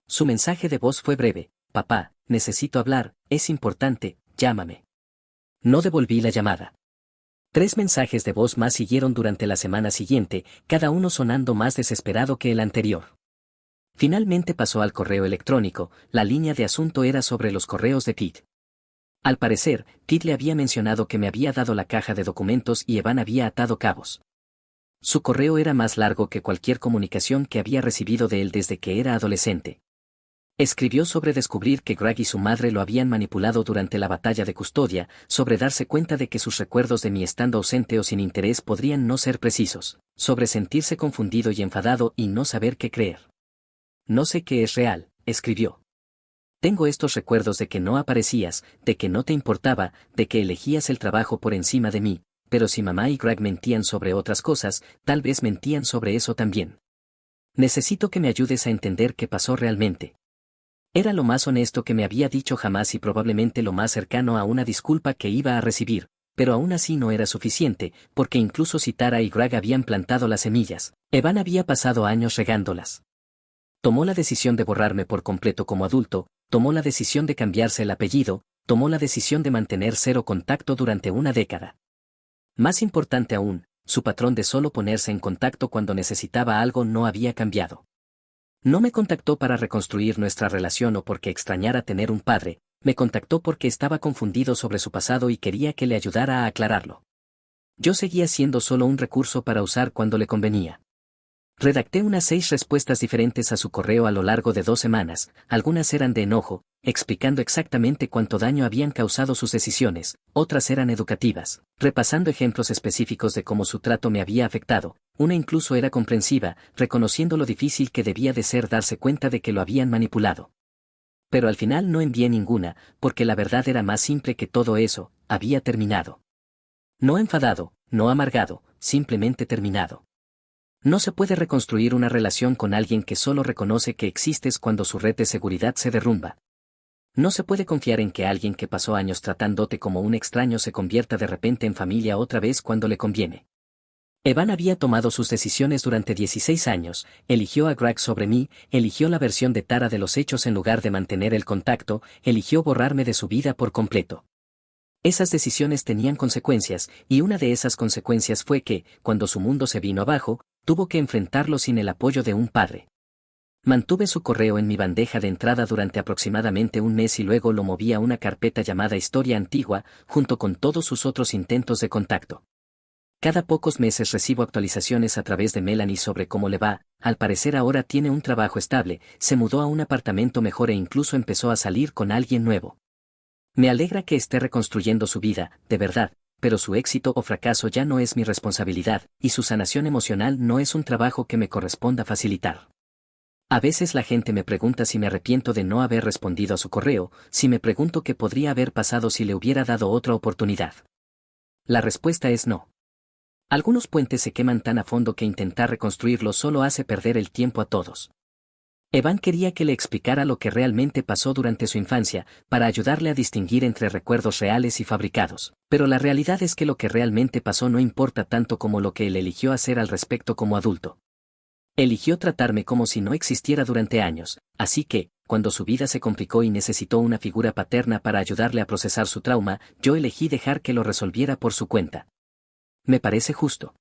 Su mensaje de voz fue breve: papá, necesito hablar, es importante, llámame. No devolví la llamada. 3 mensajes de voz más siguieron durante la semana siguiente, cada uno sonando más desesperado que el anterior. Finalmente pasó al correo electrónico. La línea de asunto era sobre los correos de Pete. Al parecer, Pete le había mencionado que me había dado la caja de documentos y Evan había atado cabos. Su correo era más largo que cualquier comunicación que había recibido de él desde que era adolescente. Escribió sobre descubrir que Greg y su madre lo habían manipulado durante la batalla de custodia, sobre darse cuenta de que sus recuerdos de mí estando ausente o sin interés podrían no ser precisos, sobre sentirse confundido y enfadado y no saber qué creer. No sé qué es real, escribió. Tengo estos recuerdos de que no aparecías, de que no te importaba, de que elegías el trabajo por encima de mí, pero si mamá y Greg mentían sobre otras cosas, tal vez mentían sobre eso también. Necesito que me ayudes a entender qué pasó realmente. Era lo más honesto que me había dicho jamás y probablemente lo más cercano a una disculpa que iba a recibir, pero aún así no era suficiente, porque incluso si Tara y Greg habían plantado las semillas, Evan había pasado años regándolas. Tomó la decisión de borrarme por completo como adulto, tomó la decisión de cambiarse el apellido, tomó la decisión de mantener cero contacto durante una década. Más importante aún, su patrón de solo ponerse en contacto cuando necesitaba algo no había cambiado. No me contactó para reconstruir nuestra relación o porque extrañara tener un padre, me contactó porque estaba confundido sobre su pasado y quería que le ayudara a aclararlo. Yo seguía siendo solo un recurso para usar cuando le convenía. Redacté unas 6 respuestas diferentes a su correo a lo largo de 2 semanas, algunas eran de enojo, explicando exactamente cuánto daño habían causado sus decisiones, otras eran educativas, repasando ejemplos específicos de cómo su trato me había afectado, una incluso era comprensiva, reconociendo lo difícil que debía de ser darse cuenta de que lo habían manipulado. Pero al final no envié ninguna, porque la verdad era más simple que todo eso, había terminado. No enfadado, no amargado, simplemente terminado. No se puede reconstruir una relación con alguien que solo reconoce que existes cuando su red de seguridad se derrumba. No se puede confiar en que alguien que pasó años tratándote como un extraño se convierta de repente en familia otra vez cuando le conviene. Evan había tomado sus decisiones durante 16 años, eligió a Greg sobre mí, eligió la versión de Tara de los hechos en lugar de mantener el contacto, eligió borrarme de su vida por completo. Esas decisiones tenían consecuencias, y una de esas consecuencias fue que, cuando su mundo se vino abajo, tuvo que enfrentarlo sin el apoyo de un padre. Mantuve su correo en mi bandeja de entrada durante aproximadamente un mes y luego lo moví a una carpeta llamada Historia Antigua, junto con todos sus otros intentos de contacto. Cada pocos meses recibo actualizaciones a través de Melanie sobre cómo le va, al parecer ahora tiene un trabajo estable, se mudó a un apartamento mejor e incluso empezó a salir con alguien nuevo. Me alegra que esté reconstruyendo su vida, de verdad, pero su éxito o fracaso ya no es mi responsabilidad, y su sanación emocional no es un trabajo que me corresponda facilitar. A veces la gente me pregunta si me arrepiento de no haber respondido a su correo, si me pregunto qué podría haber pasado si le hubiera dado otra oportunidad. La respuesta es no. Algunos puentes se queman tan a fondo que intentar reconstruirlos solo hace perder el tiempo a todos. Evan quería que le explicara lo que realmente pasó durante su infancia, para ayudarle a distinguir entre recuerdos reales y fabricados, pero la realidad es que lo que realmente pasó no importa tanto como lo que él eligió hacer al respecto como adulto. Eligió tratarme como si no existiera durante años, así que, cuando su vida se complicó y necesitó una figura paterna para ayudarle a procesar su trauma, yo elegí dejar que lo resolviera por su cuenta. Me parece justo.